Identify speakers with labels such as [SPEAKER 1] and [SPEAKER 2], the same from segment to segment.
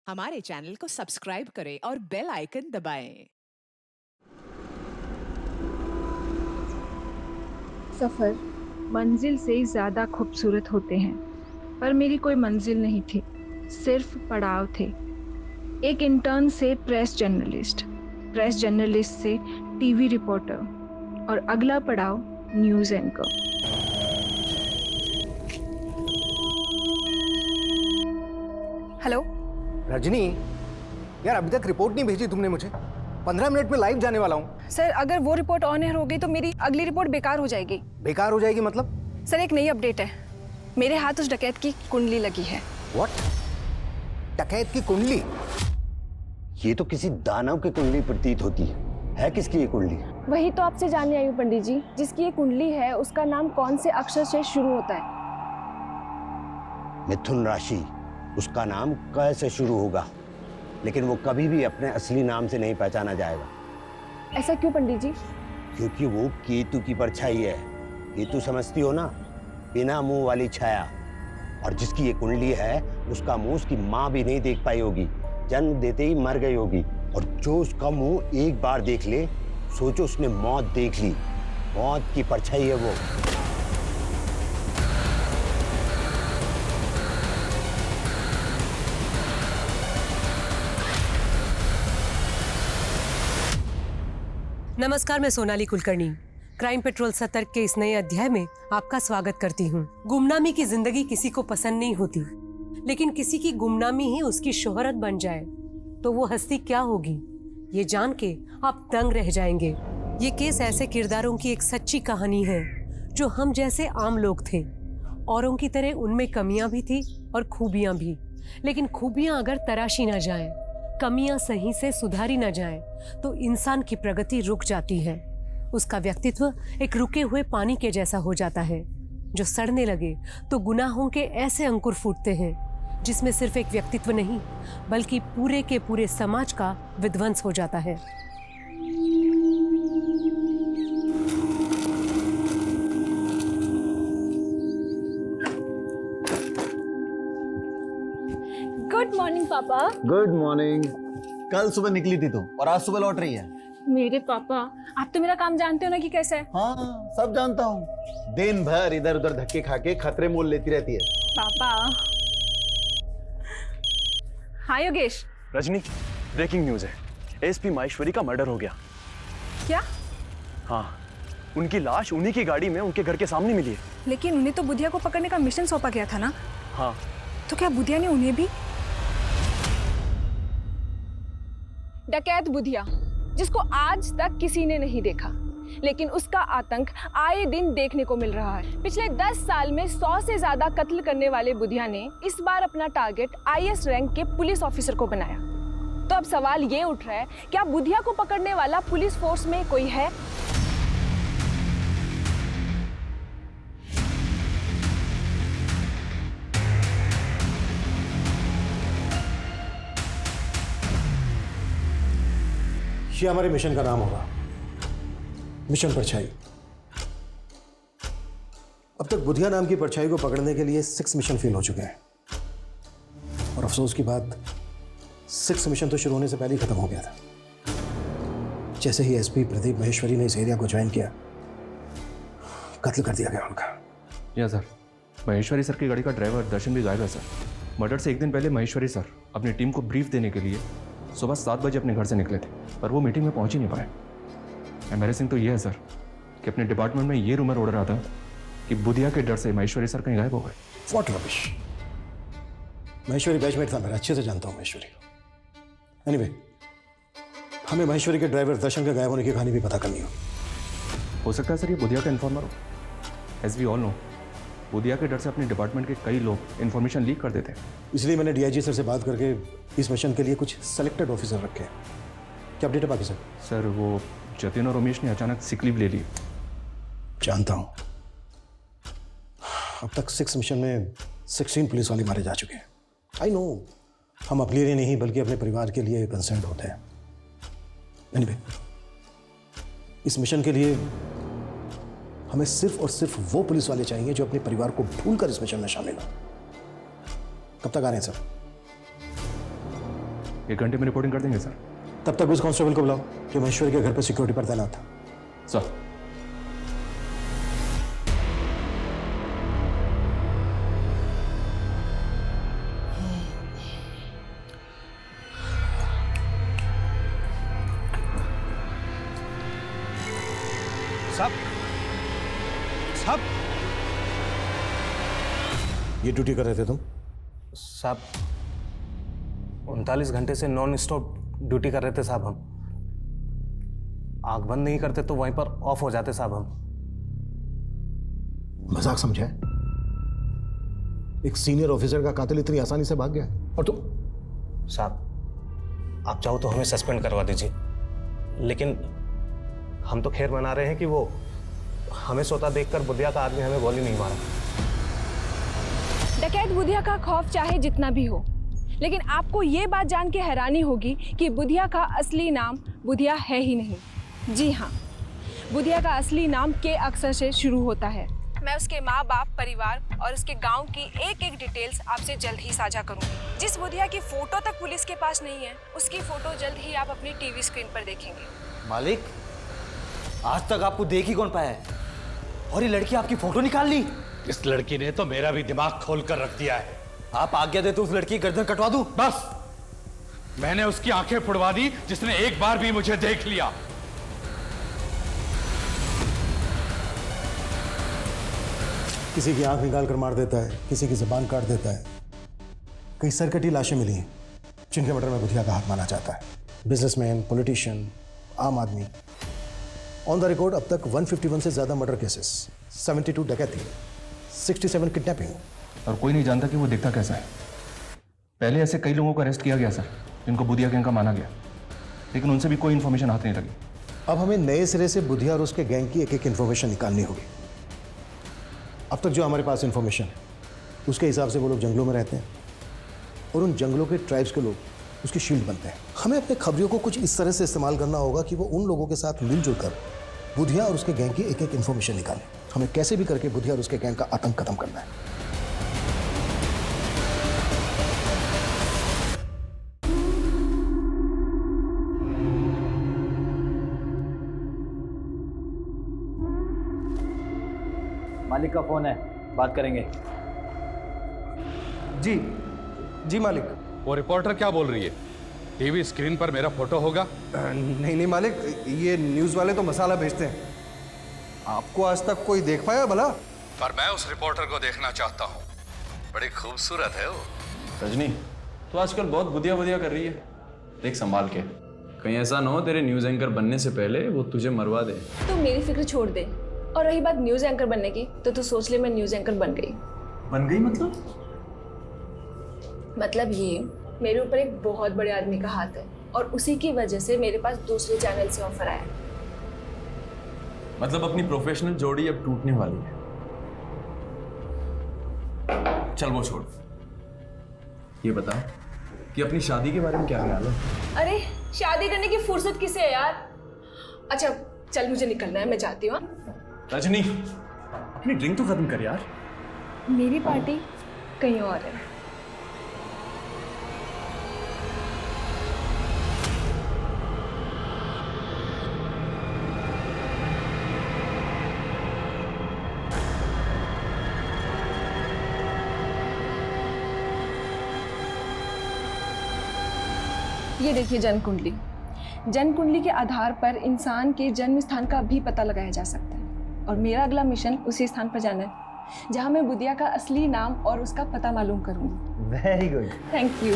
[SPEAKER 1] हमारे चैनल को सब्सक्राइब करें और बेल आइकन दबाएं।
[SPEAKER 2] सफ़र मंजिल से ज़्यादा खूबसूरत होते हैं, पर मेरी कोई मंजिल नहीं थी, सिर्फ पड़ाव थे। एक इंटर्न से प्रेस जर्नलिस्ट से टीवी रिपोर्टर और अगला पड़ाव न्यूज़ एंकर।
[SPEAKER 3] हेलो
[SPEAKER 4] रजनी, यार अभी तक रिपोर्ट नहीं भेजी तुमने मुझे। 15 मिनट में लाइव जाने वाला हूँ।
[SPEAKER 3] सर, अगर वो रिपोर्ट ऑन एयर हो गई तो मेरी अगली रिपोर्ट बेकार हो जाएगी।
[SPEAKER 4] बेकार हो जाएगी मतलब?
[SPEAKER 3] सर, एक नई अपडेट है। मेरे हाथ उस डकैत की कुंडली लगी है।
[SPEAKER 4] व्हाट? डकैत की कुंडली?
[SPEAKER 5] ये तो किसी दानव की कुंडली प्रतीत होती है किसकी ये कुंडली?
[SPEAKER 6] वही तो आपसे जानने आई हूँ पंडित जी। जिसकी ये कुंडली है उसका नाम कौन से अक्षर से शुरू होता है?
[SPEAKER 5] मिथुन राशि। उसका नाम क से शुरू होगा, लेकिन वो कभी भी अपने असली नाम से नहीं पहचाना जाएगा।
[SPEAKER 6] ऐसा क्यों पंडित जी?
[SPEAKER 5] क्योंकि वो केतु की परछाई है। केतु समझती हो ना, बिना मुंह वाली छाया। और जिसकी ये कुंडली है उसका मुंह उसकी माँ भी नहीं देख पाई होगी, जन्म देते ही मर गई होगी। और जो उसका मुंह एक बार देख ले, सोचो उसने मौत देख ली। मौत की परछाई है वो।
[SPEAKER 7] नमस्कार, मैं सोनाली कुलकर्णी। क्राइम पेट्रोल सतर्क के इस नए अध्याय में आपका स्वागत करती हूँ। गुमनामी की जिंदगी किसी को पसंद नहीं होती, लेकिन किसी की गुमनामी ही उसकी शोहरत बन जाए तो वो हस्ती क्या होगी, ये जान के आप दंग रह जाएंगे। ये केस ऐसे किरदारों की एक सच्ची कहानी है जो हम जैसे आम लोग थे। औरों की तरह उनमें कमियां भी थी और खूबियां भी, लेकिन खूबियां अगर तराशी ना जाएं, कमियां सही से सुधारी न जाएं, तो इंसान की प्रगति रुक जाती है। उसका व्यक्तित्व एक रुके हुए पानी के जैसा हो जाता है जो सड़ने लगे तो गुनाहों के ऐसे अंकुर फूटते हैं जिसमें सिर्फ एक व्यक्तित्व नहीं बल्कि पूरे के पूरे समाज का विध्वंस हो जाता है।
[SPEAKER 6] गुड मॉर्निंग पापा।
[SPEAKER 8] Good morning. कल सुबह निकली थी तुम और आज सुबह लौट रही है।
[SPEAKER 6] मेरे पापा, आप तो मेरा काम जानते हो ना कि कैसा है।
[SPEAKER 8] हाँ, सब जानता हूँ। दिन भर इधर उधर धक्के खा के खतरे मोल लेती रहती है।
[SPEAKER 3] पापा। हाँ योगेश।
[SPEAKER 9] रजनी, ब्रेकिंग न्यूज है। एसपी माहेश्वरी का मर्डर हो गया।
[SPEAKER 3] क्या?
[SPEAKER 9] हाँ, उनकी लाश उन्हीं की गाड़ी में उनके घर के सामने मिली है।
[SPEAKER 3] लेकिन उन्हें तो बुधिया को पकड़ने का मिशन सौंपा गया था ना।
[SPEAKER 9] हाँ।
[SPEAKER 3] तो क्या बुधिया ने उन्हें भी?
[SPEAKER 6] डकैत बुधिया, जिसको आज तक किसी ने नहीं देखा, लेकिन उसका आतंक आए दिन देखने को मिल रहा है। पिछले 10 साल में 100 से ज्यादा कत्ल करने वाले बुधिया ने इस बार अपना टारगेट आईएएस रैंक के पुलिस ऑफिसर को बनाया। तो अब सवाल ये उठ रहा है, क्या बुधिया को पकड़ने वाला पुलिस फोर्स में कोई है?
[SPEAKER 10] ये हमारे मिशन का नाम होगा, मिशन परछाई। अब तक बुधिया नाम की परछाई को पकड़ने के लिए 6 मिशन फेल हो चुके हैं। और अफसोस की बात, 6 मिशन तो शुरू होने से पहले ही खत्म हो गया था। जैसे ही एसपी प्रदीप माहेश्वरी ने इस एरिया को ज्वाइन किया, कत्ल कर दिया गया उनका।
[SPEAKER 11] या सर, महेश्वरी सर की गाड़ी का ड्राइवर दर्शन भी गायब है सर। मर्डर से एक दिन पहले महेश्वरी सर अपनी टीम को ब्रीफ देने के लिए सुबह 7 बजे अपने घर से निकले थे, पर वो मीटिंग में पहुंच ही नहीं पाए। एम्बैरेसिंग तो ये है सर कि अपने डिपार्टमेंट में ये रूमर उड़ रहा था कि बुधिया के डर से महेश्वरी सर कहीं गायब हो गए।
[SPEAKER 10] What rubbish. महेश्वरी बैचमेट था मेरा, अच्छे से जानता हूं महेश्वरी को। एनीवे, हमें महेश्वरी के ड्राइवर दर्शन के गायब होने की कहानी भी पता करनी
[SPEAKER 11] हो सकता है सर ये बुधिया का इन्फॉर्मर हो। As we all know, Budhia के डर से अपने डिपार्टमेंट के कई लोग इन्फॉर्मेशन लीक कर देते हैं।
[SPEAKER 10] इसलिए मैंने डीआईजी सर से बात करके इस मिशन के लिए कुछ सेलेक्टेड ऑफिसर रखे हैं। क्या अपडेट है बाकी सर?
[SPEAKER 11] सर, वो जतिन और रमेश ने अचानक सिक लीव ले ली।
[SPEAKER 10] जानता हूं। अब तक 6 मिशन में 16 पुलिस वाले मारे जा चुके हैं। आई नो, हम अपने लिए नहीं बल्कि अपने परिवार के लिए कंसर्न होते हैं। एनीवे, इस मिशन के लिए हमें सिर्फ और सिर्फ वो पुलिस वाले चाहिए जो अपने परिवार को भूलकर इस मिशन में शामिल हो। कब तक आ रहे हैं सर?
[SPEAKER 11] 1 घंटे में रिपोर्टिंग कर देंगे सर।
[SPEAKER 10] तब तक उस कांस्टेबल को बुलाओ जो महेश्वरी के घर पर सिक्योरिटी पर तैनात था।
[SPEAKER 11] सर।
[SPEAKER 4] साहब
[SPEAKER 10] ये ड्यूटी कर रहे थे तुम?
[SPEAKER 4] साहब 39 घंटे से नॉन स्टॉप ड्यूटी कर रहे थे साहब। हम आंख बंद नहीं करते तो वहीं पर ऑफ हो जाते साहब। हम
[SPEAKER 10] मजाक समझा है? एक सीनियर ऑफिसर का कातिल इतनी आसानी से भाग गया और तुम?
[SPEAKER 4] साहब आप चाहो तो हमें सस्पेंड करवा दीजिए, लेकिन हम तो खैर मना रहे हैं कि वो हमें सोता देखकर बुधिया का आदमी हमें गोली नहीं मारा।
[SPEAKER 6] डकैत बुधिया का खौफ चाहे जितना भी हो, लेकिन आपको ये बात जान के हैरानी होगी कि बुधिया का असली नाम बुधिया है ही नहीं। जी हाँ, बुधिया का असली नाम के अक्षर से शुरू होता है। मैं उसके माँ बाप, परिवार और उसके गांव की एक एक डिटेल्स आपसे जल्द ही साझा करूंगी। जिस बुधिया की फोटो तक पुलिस के पास नहीं है, उसकी फोटो जल्द ही आप अपनी टीवी स्क्रीन पर देखेंगे।
[SPEAKER 12] मालिक, आज तक आपको देख ही कौन पाया है, और ये लड़की आपकी फोटो निकाल ली।
[SPEAKER 8] इस लड़की ने तो मेरा भी दिमाग खोल कर रख दिया है।
[SPEAKER 12] आप आज्ञा दे तो उस लड़की की गर्दन कटवा दूं?
[SPEAKER 8] बस, मैंने उसकी आंखें फुड़वा दी जिसने एक बार भी मुझे देख लिया।
[SPEAKER 10] किसी की आंख निकाल कर मार देता है, किसी की जुबान काट देता है। कई सरकटी लाशें मिली हैं जिनके मर्डर में बुधिया का हाथ माना जाता है। बिजनेसमैन, पॉलिटिशियन, आम आदमी। ऑन द रिकॉर्ड अब तक 151 से ज्यादा मर्डर केसेस, 72 डकैती, 67 किडनैपिंग।
[SPEAKER 11] और कोई नहीं जानता कि वो दिखता कैसा है। पहले ऐसे कई लोगों को अरेस्ट किया गया सर, जिनको बुधिया गैंग का माना गया, लेकिन उनसे भी कोई इन्फॉर्मेशन हाथ नहीं लगी।
[SPEAKER 10] अब हमें नए सिरे से बुधिया और उसके गैंग की एक एक इन्फॉर्मेशन निकालनी होगी। अब तक जो हमारे पास इन्फॉर्मेशन है उसके हिसाब से वो लोग जंगलों में रहते हैं और उन जंगलों के ट्राइब्स के लोग उसकी शील्ड बनते हैं। हमें अपने खबरियों को कुछ इस तरह से इस्तेमाल करना होगा कि वो उन लोगों के साथ मिलजुल कर बुधिया और उसके गैंग की एक एक इन्फॉर्मेशन निकालें। हमें कैसे भी करके बुधिया और उसके गैंग का आतंक खत्म करना है।
[SPEAKER 12] मालिक का फोन है, बात करेंगे।
[SPEAKER 4] जी मालिक।
[SPEAKER 8] वो रिपोर्टर क्या बोल रही है? टीवी स्क्रीन पर मेरा फोटो होगा?
[SPEAKER 4] नहीं मालिक, ये न्यूज़ वाले तो मसाला भेजते हैं। आपको आज तक कोई देख पाया भला?
[SPEAKER 8] पर मैं उस रिपोर्टर को देखना चाहता हूँ। बड़ी खूबसूरत है वो।
[SPEAKER 9] रजनी, तो आजकल बहुत बुधिया बुधिया कर रही है, देख संभाल के। कहीं ऐसा ना हो तेरे न्यूज़ एंकर बनने से पहले वो तुझे मरवा दे।
[SPEAKER 6] तो मेरी फिक्र छोड़ दे, और रही बात न्यूज़ एंकर बनने की, तो तू सोच ले मैं न्यूज़ एंकर बन गई।
[SPEAKER 9] बन गई
[SPEAKER 6] मतलब ये, मेरे ऊपर एक बहुत बड़े आदमी का हाथ है और उसी की वजह से मेरे पास दूसरे चैनल से ऑफर आया।
[SPEAKER 9] मतलब अपनी प्रोफेशनल जोड़ी अब टूटने वाली है। चल वो छोड़, ये बता कि अपनी शादी के बारे में क्या ख्याल है?
[SPEAKER 6] अरे शादी करने की फुर्सत किसे है यार। अच्छा चल, मुझे निकलना है, मैं जाती हूँ।
[SPEAKER 9] रजनी, अपनी ड्रिंक तो खत्म कर यार।
[SPEAKER 6] मेरी पार्टी कहीं और है। ये देखिए जन्म कुंडली। जन्म कुंडली के आधार पर इंसान के जन्म स्थान का भी पता लगाया जा सकता है, और मेरा अगला मिशन उसी स्थान पर जाना है जहां मैं बुधिया का असली नाम और उसका पता मालूम करूंगी।
[SPEAKER 12] Very good.
[SPEAKER 6] Thank you.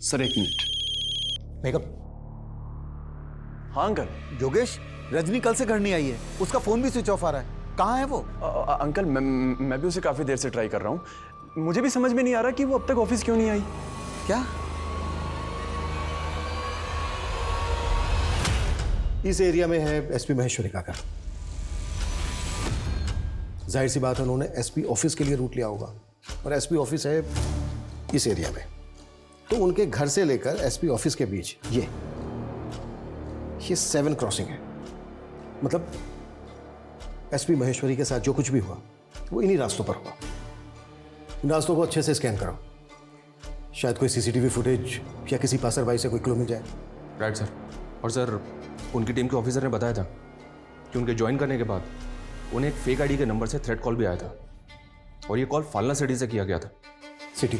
[SPEAKER 9] Sir 1 minute.
[SPEAKER 12] Makeup.
[SPEAKER 9] हाँ अंकल।
[SPEAKER 12] योगेश, रजनी कल से घर नहीं आई है, उसका फोन भी स्विच ऑफ आ रहा है। कहाँ है वो?
[SPEAKER 9] अंकल मैं भी उसे काफी देर से ट्राई कर रहा हूँ, मुझे भी समझ में नहीं आ रहा कि वो अब तक ऑफिस क्यों नहीं आई। क्या?
[SPEAKER 10] इस एरिया में है एसपी महेश्वरी का घर। जाहिर सी बात है उन्होंने एसपी ऑफिस के लिए रूट लिया होगा और एसपी ऑफिस है इस एरिया में। तो उनके घर से लेकर एसपी ऑफिस के बीच ये 7 क्रॉसिंग है। मतलब एसपी महेश्वरी के साथ जो कुछ भी हुआ वो इन्हीं रास्तों पर हुआ। इन रास्तों को अच्छे से स्कैन करो, शायद कोई सीसीटीवी फुटेज या किसी पासरबाई से कोई क्लू मिल जाए।
[SPEAKER 11] Right sir. और सर उनकी टीम के ऑफिसर ने बताया था कि उनके ज्वाइन करने के बाद उन्हें एक फेक आईडी के नंबर से थ्रेट कॉल भी आया था और ये कॉल फालना सिटी से किया गया था।
[SPEAKER 10] सिटी?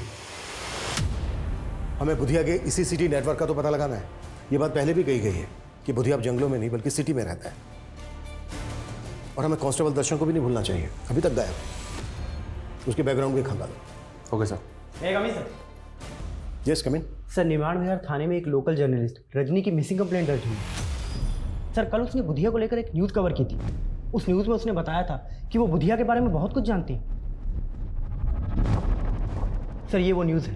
[SPEAKER 10] हमें बुधिया के इसी सिटी नेटवर्क का तो पता लगाना है। ये बात पहले भी कही गई है कि बुधिया अब जंगलों में नहीं बल्कि सिटी में रहता है। और हमें कांस्टेबल दर्शन को भी नहीं भूलना चाहिए, अभी तक गायब है। उसके बैकग्राउंड भी खंगालो।
[SPEAKER 11] Okay sir.
[SPEAKER 12] Sir.
[SPEAKER 10] Yes come in.
[SPEAKER 12] Sir Nimad Vihar थाने में एक लोकल जर्नलिस्ट रजनी की मिसिंग कंप्लेंट दर्ज हुई। सर कल उसने बुधिया को लेकर एक न्यूज़ कवर की थी। उस न्यूज़ में उसने बताया था कि वो बुधिया के बारे में बहुत कुछ जानती है। सर ये वो न्यूज़ है।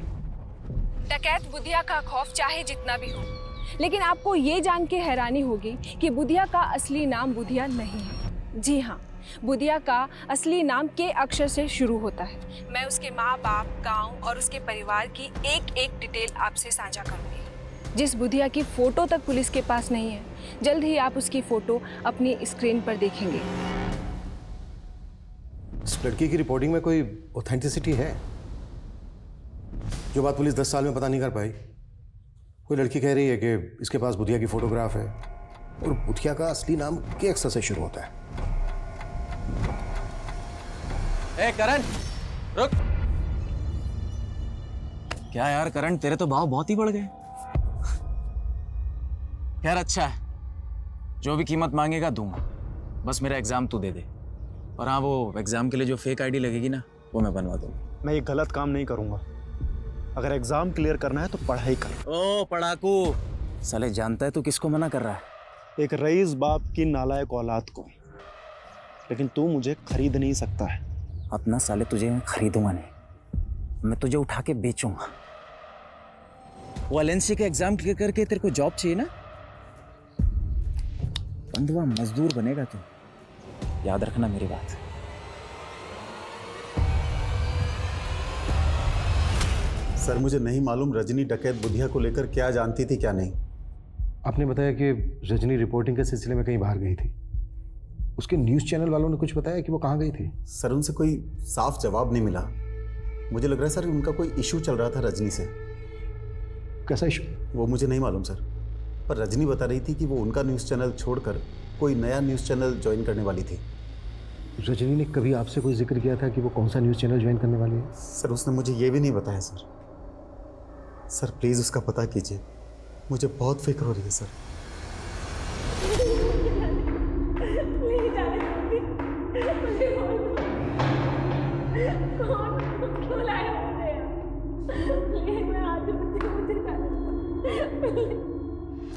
[SPEAKER 6] डकैत बुधिया का खौफ चाहे जितना भी हो, लेकिन आपको ये जान के हैरानी होगी कि बुधिया का असली नाम बुधिया नहीं है। जी हाँ, बुधिया का असली नाम के अक्षर से शुरू होता है। मैं उसके माँ बाप, गांव और उसके परिवार की एक एक डिटेल आपसे साझा करूंगी। जिस बुधिया की फोटो तक पुलिस के पास नहीं है, जल्द ही आप उसकी फोटो अपनी स्क्रीन पर देखेंगे।
[SPEAKER 10] इस लड़की की रिपोर्टिंग में कोई ऑथेंटिसिटी है? जो बात पुलिस 10 साल में पता नहीं कर पाई। कोई लड़की कह रही है कि इसके पास बुधिया की फोटोग्राफ है और बुधिया का असली नाम के अक्षर से शुरू होता है।
[SPEAKER 12] ए करण रुक। क्या यार करण, तेरे तो भाव बहुत ही बढ़ गए। यार अच्छा है, जो भी कीमत मांगेगा दूंगा, बस मेरा एग्जाम तू दे दे। और हाँ, वो एग्जाम के लिए जो फेक आईडी लगेगी ना, वो मैं बनवा दूंगा।
[SPEAKER 8] मैं ये गलत काम नहीं करूंगा। अगर एग्जाम क्लियर करना है तो पढ़ाई कर।
[SPEAKER 12] ओ पढ़ाकू साले, जानता है तू किसको मना कर रहा है?
[SPEAKER 8] एक रईस बाप की नालायक औलाद को। लेकिन तू मुझे खरीद नहीं सकता है।
[SPEAKER 12] अपना साले तुझे मैं खरीदूंगा नहीं, मैं तुझे उठा के बेचूंगा। वो एलएनसी के एग्जाम क्लियर करके तेरे को जॉब चाहिए ना, बंधुआ मजदूर बनेगा तू, याद रखना मेरी बात।
[SPEAKER 8] सर मुझे नहीं मालूम रजनी डकैत बुधिया को लेकर क्या जानती थी क्या नहीं।
[SPEAKER 10] आपने बताया कि रजनी रिपोर्टिंग के सिलसिले में कहीं बाहर गई थी। उसके न्यूज़ चैनल वालों ने कुछ बताया कि वो कहाँ गई थी?
[SPEAKER 8] सर उनसे कोई साफ जवाब नहीं मिला। मुझे लग रहा है सर उनका कोई इशू चल रहा था रजनी से।
[SPEAKER 10] कैसा इशू?
[SPEAKER 8] वो मुझे नहीं मालूम सर, पर रजनी बता रही थी कि वो उनका न्यूज़ चैनल छोड़कर कोई नया न्यूज़ चैनल ज्वाइन करने वाली थी।
[SPEAKER 10] रजनी ने कभी आपसे कोई जिक्र किया था कि वो कौन सा न्यूज़ चैनल ज्वाइन करने वाली है?
[SPEAKER 8] सर उसने मुझे ये भी नहीं बताया सर। सर प्लीज़ उसका पता कीजिए, मुझे बहुत फिक्र हो रही है सर।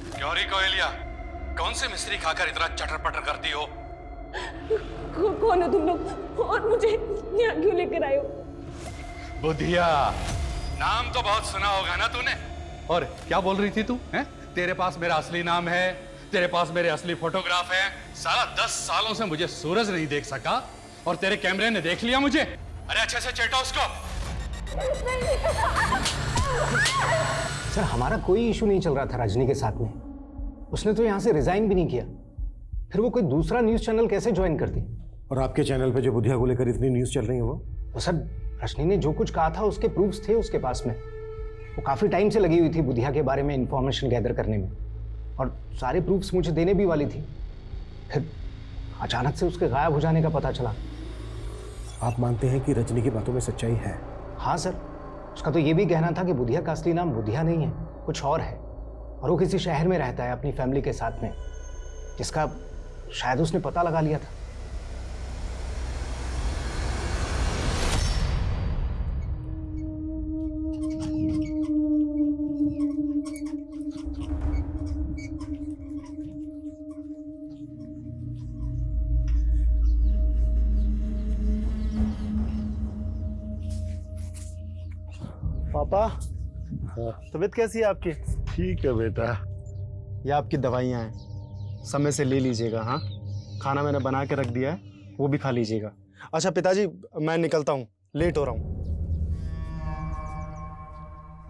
[SPEAKER 13] क्यों री कोयलिया, कौन से मिस्त्री खाकर इतना चटर पटर करती हो?
[SPEAKER 6] कौन हो तुम लोग और मुझे यहाँ क्यों लेकर आए हो?
[SPEAKER 13] बुधिया, नाम तो बहुत सुना होगा ना तूने। और क्या बोल रही थी तू? हैं? तेरे पास मेरा असली नाम है, तेरे पास मेरे असली फोटोग्राफ है। साला 10 सालों से मुझे सूरज नहीं देख सका और तेरे कैमरे ने देख लिया मुझे। अरे अच्छे से चेटो उसको।
[SPEAKER 14] सर हमारा कोई इशू नहीं चल रहा था रजनी के साथ में। उसने तो यहाँ से रिजाइन भी नहीं किया, फिर वो कोई दूसरा न्यूज़ चैनल कैसे ज्वाइन करती?
[SPEAKER 10] और आपके चैनल पे जो बुधिया को लेकर इतनी न्यूज़ चल रही है वो
[SPEAKER 14] सर रजनी ने जो कुछ कहा था उसके प्रूफ्स थे उसके पास में। वो काफ़ी टाइम से लगी हुई थी बुधिया के बारे में इंफॉर्मेशन गैदर करने में और सारे प्रूफ्स मुझे देने भी वाली थी। फिर अचानक से उसके गायब हो जाने का पता चला।
[SPEAKER 10] आप मानते हैं कि रजनी की बातों में सच्चाई है?
[SPEAKER 14] हाँ सर, उसका तो ये भी कहना था कि बुधिया का असली नाम बुधिया नहीं है, कुछ और है और वो किसी शहर में रहता है अपनी फैमिली के साथ में, जिसका शायद उसने पता लगा लिया था।
[SPEAKER 12] पापा, तबीयत कैसी है आपकी?
[SPEAKER 15] ठीक है बेटा।
[SPEAKER 12] ये आपकी दवाइयाँ हैं, समय से ले लीजिएगा। हाँ, खाना मैंने बना के रख दिया है, वो भी खा लीजिएगा। अच्छा पिताजी, मैं निकलता हूँ, लेट हो रहा हूँ।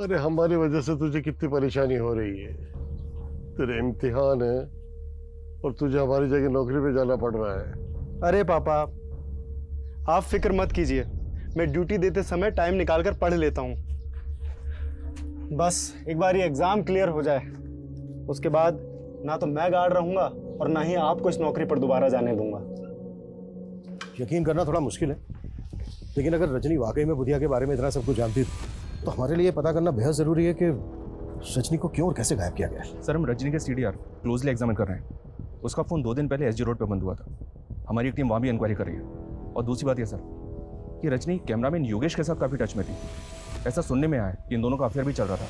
[SPEAKER 15] अरे हमारी वजह से तुझे कितनी परेशानी हो रही है। तेरे इम्तिहान है और तुझे हमारी जगह नौकरी पे जाना पड़ रहा है।
[SPEAKER 12] अरे पापा, आप फिक्र मत कीजिए, मैं ड्यूटी देते समय टाइम निकाल कर पढ़ लेता हूँ। बस एक बार ये एग्जाम क्लियर हो जाए, उसके बाद ना तो मैं गार्ड रहूंगा और ना ही आपको इस नौकरी पर दोबारा जाने दूंगा।
[SPEAKER 10] यकीन करना थोड़ा मुश्किल है, लेकिन अगर रजनी वाकई में बुधिया के बारे में इतना सब कुछ जानती तो हमारे लिए पता करना बेहद जरूरी है कि रजनी को क्यों और कैसे गायब किया गया है।
[SPEAKER 11] सर, हम रजनी के CDR क्लोजली एग्जामिन कर रहे हैं। उसका फ़ोन 2 दिन पहले SG रोड पर बंद हुआ था। हमारी टीम वहाँ भी इंक्वायरी कर रही है। और दूसरी बात यह सर कि रजनी कैमरामैन योगेश के साथ काफ़ी टच में थी। ऐसा सुनने में आया कि इन दोनों का अफेयर भी चल रहा था।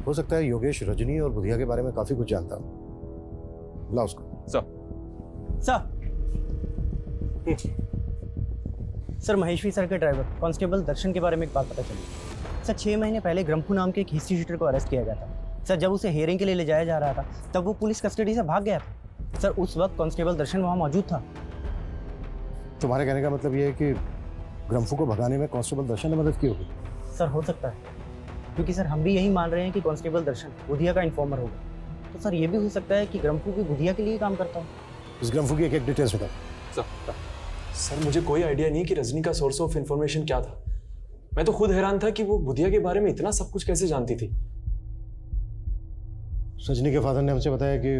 [SPEAKER 10] हो सकता है योगेश रजनी और बुधिया के बारे में काफी कुछ जानता हो। बुला उसको।
[SPEAKER 12] सर, महेश्वरी सर के ड्राइवर कांस्टेबल दर्शन के बारे में एक बात पता चली। सर, 6 महीने पहले ग्रम्फू नाम के एक हिस्ट्री शीटर को अरेस्ट किया गया था। सर, जब उसे हियरिंग के लिए ले जाया जा रहा था तब वो पुलिस कस्टडी से भाग गया था। सर, उस वक्त कांस्टेबल दर्शन वहाँ मौजूद था।
[SPEAKER 10] तुम्हारे कहने का मतलब ये है कि ग्रम्फू को भगाने में कांस्टेबल दर्शन ने मदद की होगी?
[SPEAKER 12] सर, हो सकता है, क्योंकि सर हम भी यही मान रहे हैं कि कांस्टेबल दर्शन बुधिया का इन्फॉर्मर होगा। तो सर ये भी हो सकता है कि ग्रम्फू भी बुधिया के लिए काम करता हो।
[SPEAKER 10] इस ग्रम्फू की एक डिटेल्स बताओ।
[SPEAKER 16] सर, मुझे कोई आइडिया नहीं कि रजनी का सोर्स ऑफ इंफॉर्मेशन क्या था। मैं तो खुद हैरान था कि वो बुधिया के बारे में इतना सब कुछ कैसे जानती थी।
[SPEAKER 10] रजनी के फादर ने हमसे बताया कि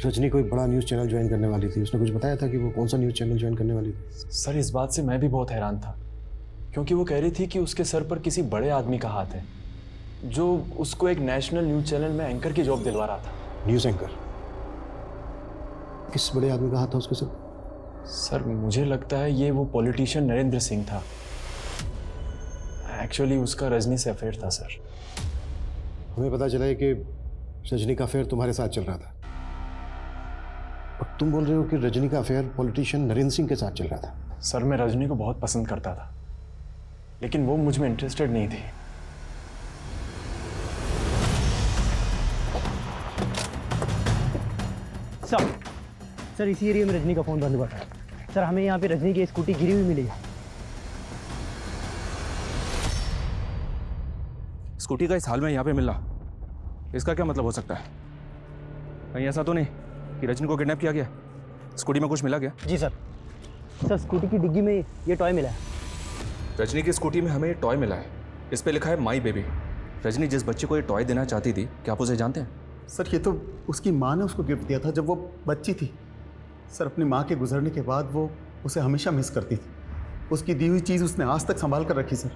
[SPEAKER 10] रजनी कोई बड़ा न्यूज़ चैनल ज्वाइन करने वाली थी। उसने कुछ बताया था कि वो कौन सा न्यूज़ चैनल ज्वाइन करने वाली थी?
[SPEAKER 16] सर, इस बात से मैं भी बहुत हैरान था, क्योंकि वो कह रही थी कि उसके सर पर किसी बड़े आदमी का हाथ है जो उसको एक नेशनल न्यूज़ चैनल में एंकर की जॉब दिलवा रहा था।
[SPEAKER 10] News anchor? किस बड़े आदमी का हाथ था उसके सर?
[SPEAKER 16] सर, मुझे लगता है ये वो पॉलिटिशियन नरेंद्र सिंह था। एक्चुअली उसका रजनी से अफेयर था सर।
[SPEAKER 10] हमें पता चला है कि रजनी का अफेयर तुम्हारे साथ चल रहा था, और तुम बोल रहे हो कि रजनी का अफेयर पॉलिटिशियन नरेंद्र सिंह के साथ चल रहा था।
[SPEAKER 16] सर, मैं रजनी को बहुत पसंद करता था, लेकिन वो मुझ में इंटरेस्टेड नहीं थी।
[SPEAKER 12] सर इसी एरिया में रजनी का फोन बंद हुआ था। सर, हमें यहाँ पे रजनी की स्कूटी गिरी हुई मिली है।
[SPEAKER 11] स्कूटी का इस हाल में यहाँ पे मिलना, इसका क्या मतलब हो सकता है? कहीं ऐसा तो नहीं कि रजनी को किडनैप किया गया? स्कूटी में कुछ मिला क्या?
[SPEAKER 12] जी सर। सर, स्कूटी की डिग्गी में ये टॉय मिला है।
[SPEAKER 11] रजनी की स्कूटी में हमें ये टॉय मिला है। इस पे लिखा है माई बेबी। रजनी जिस बच्चे को ये टॉय देना चाहती थी, क्या आप उसे जानते हैं?
[SPEAKER 8] सर, ये तो उसकी माँ ने उसको गिफ्ट दिया था जब वो बच्ची थी। सर, अपनी माँ के गुजरने के बाद वो उसे हमेशा मिस करती थी। उसकी दी हुई चीज़ उसने आज तक संभाल कर रखी सर।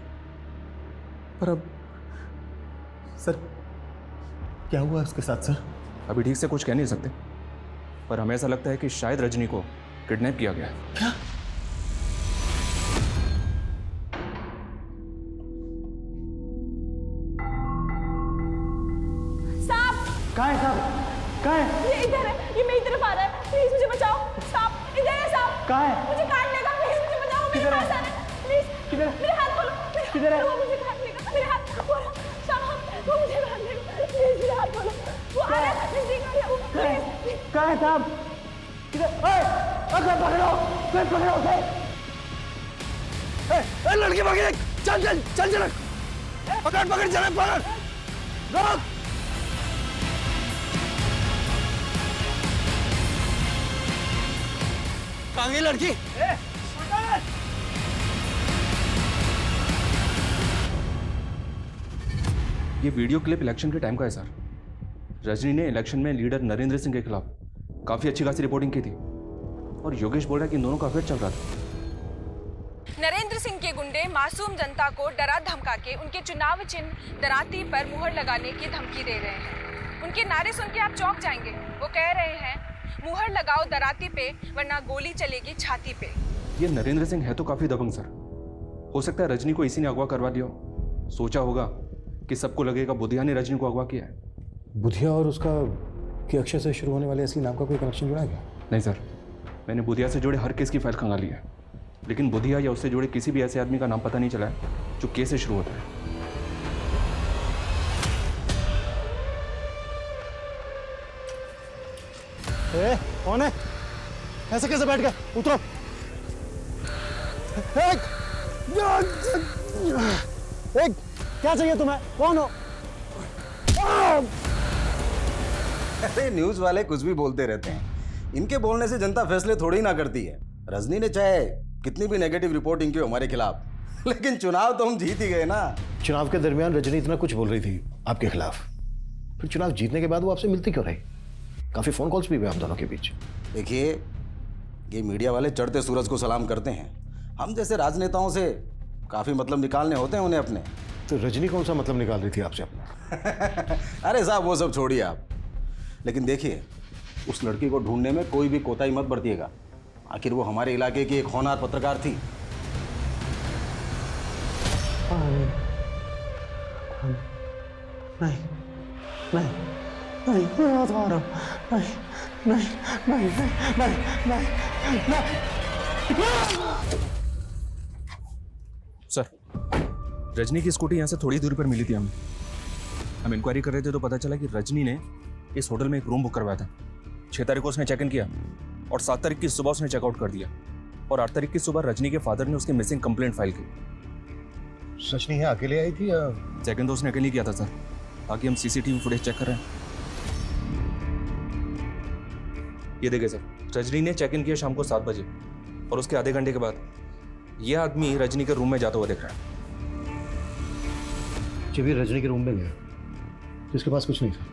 [SPEAKER 8] पर अब सर क्या हुआ उसके साथ सर?
[SPEAKER 11] अभी ठीक से कुछ कह नहीं सकते, पर हमें ऐसा लगता है कि शायद रजनी को किडनैप किया गया है।
[SPEAKER 8] क्या?
[SPEAKER 12] कहाँ है साहब? कहाँ है?
[SPEAKER 6] ये इधर है, ये मेरी तरफ आ रहा है। प्लीज मुझे बचाओ। साहब, इधर है साहब।
[SPEAKER 12] कहाँ है?
[SPEAKER 6] मुझे काट लेगा। प्लीज मुझे बचाओ। मेरे पास आ रहा है। प्लीज
[SPEAKER 12] किधर है?
[SPEAKER 6] मेरे हाथ खोलो।
[SPEAKER 12] किधर है?
[SPEAKER 6] वो मुझे काट लेगा। मेरे हाथ खोलो। साहब, वो मुझे काट लेगा। प्लीज मेरे हाथ खोलो। वो आ रहा है। नजदीक आ रहा है वो।
[SPEAKER 12] कहाँ है साहब? किधर? ओए, अगर पकड़ो, फिर पकड़ो उसे।
[SPEAKER 15] ए, लड़की भागी देख। चल चल चल चल। पकड़ पकड़ चल पकड़। रोक। कहाँ गई लड़की?
[SPEAKER 11] ये वीडियो क्लिप इलेक्शन के टाइम का है सर। रजनी ने इलेक्शन में लीडर नरेंद्र सिंह के खिलाफ काफी अच्छी खासी रिपोर्टिंग की थी, और योगेश बोल रहा है कि इन दोनों का अफेयर चल रहा था।
[SPEAKER 6] नरेंद्र सिंह के गुंडे मासूम जनता को डरा धमका के उनके चुनाव चिन्ह दराती पर मुहर लगाने की धमकी दे रहे हैं। उनके नारे सुन के आप चौंक जाएंगे। वो कह रहे हैं, मुहर लगाओ दराती पे, वरना गोली चलेगी छाती पे।
[SPEAKER 11] ये नरेंद्र सिंह है तो काफी दबंग सर। हो सकता है रजनी को इसी ने अगवा करवा दिया हो। सोचा होगा कि सबको लगेगा बुधिया ने रजनी को अगवा किया है।
[SPEAKER 10] बुधिया और उसका कि अक्षय से शुरू होने वाले असली नाम का कोई कनेक्शन जुड़ा गया?
[SPEAKER 11] नहीं सर, मैंने बुधिया से जुड़े हर केस की फाइल खंगाली है, लेकिन बुधिया या उससे जुड़े किसी भी ऐसे आदमी का नाम पता नहीं चला है जो के से शुरू होता है।
[SPEAKER 12] कौन है? ऐसे कैसे बैठ गए? उतरो। एक क्या चाहिए तुम्हें? कौन हो?
[SPEAKER 17] अरे न्यूज वाले कुछ भी बोलते रहते हैं। इनके बोलने से जनता फैसले थोड़ी ना करती है। रजनी ने चाहे कितनी भी नेगेटिव रिपोर्टिंग की हमारे खिलाफ, लेकिन चुनाव तो हम जीत ही गए ना।
[SPEAKER 10] चुनाव के दरमियान रजनी इतना कुछ बोल रही थी आपके खिलाफ, फिर चुनाव जीतने के बाद वो आपसे मिलती क्यों रही? काफी फोन कॉल्स भी हुए आप दोनों के बीच।
[SPEAKER 17] देखिए, ये मीडिया वाले चढ़ते सूरज को सलाम करते हैं। हम जैसे राजनेताओं से काफी मतलब निकालने होते हैं उन्हें अपने।
[SPEAKER 10] तो रजनी कौन सा मतलब निकाल रही थी आपसे अपना?
[SPEAKER 17] अरे साहब वो सब छोड़िए आप, लेकिन देखिए उस लड़की को ढूंढने में कोई भी कोताही मत बरतिएगा। आखिर वो हमारे इलाके की एक होनहार पत्रकार थी।
[SPEAKER 12] नहीं नहीं नहीं, मैं हाथ मार रहा हूं। नहीं नहीं नहीं नहीं नहीं।
[SPEAKER 11] सर, रजनी की स्कूटी यहाँ से थोड़ी दूरी पर मिली थी हमें। हम इंक्वायरी कर रहे थे तो पता चला कि रजनी ने इस होटल में एक रूम बुक करवाया था। 6 तारीख को उसने चेक इन किया और 7 तारीख की सुबह उसने चेकआउट कर दिया, और 8 तारीख की सुबह रजनी के फादर ने उसकी मिसिंग कंप्लेंट फाइल की।
[SPEAKER 10] रजनी है अकेले आई थी या?
[SPEAKER 11] चेक इन तो उसने अकेले किया था सर। बाकी हम सीसीटीवी फुटेज चेक कर रहे हैं। ये देखिए सर, रजनी ने चेक इन किया शाम को 7 बजे, और उसके आधे घंटे के बाद यह आदमी रजनी के रूम में जाता हुआ दिख रहा है।
[SPEAKER 10] जब ये रजनी के रूम में गया तो इसके पास कुछ नहीं था,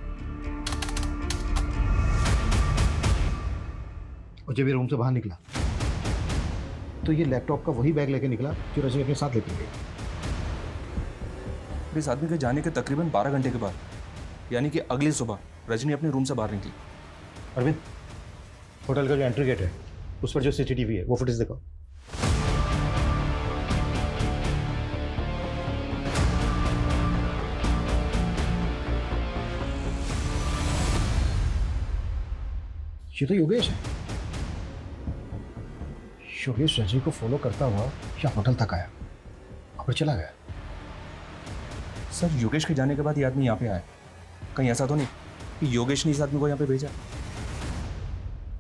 [SPEAKER 10] और जब ये रूम से बाहर निकला तो ये लैपटॉप का वही बैग लेके निकला जो रजनी अपने साथ लेके गई।
[SPEAKER 11] इस आदमी के जाने के तकरीबन 12 घंटे के बाद, यानी कि अगली सुबह, रजनी अपने रूम से बाहर निकली।
[SPEAKER 10] अरविंद, होटल का जो एंट्री गेट है उस पर जो सीसीटीवी है वो फुटेज दिखाओ। ये तो योगेश है। योगेश रजनी को फॉलो करता हुआ या होटल तक आया और चला गया।
[SPEAKER 11] सर, योगेश के जाने के बाद ये आदमी यहाँ पे आया। कहीं ऐसा तो नहीं कि योगेश ने इस आदमी को यहाँ पे भेजा?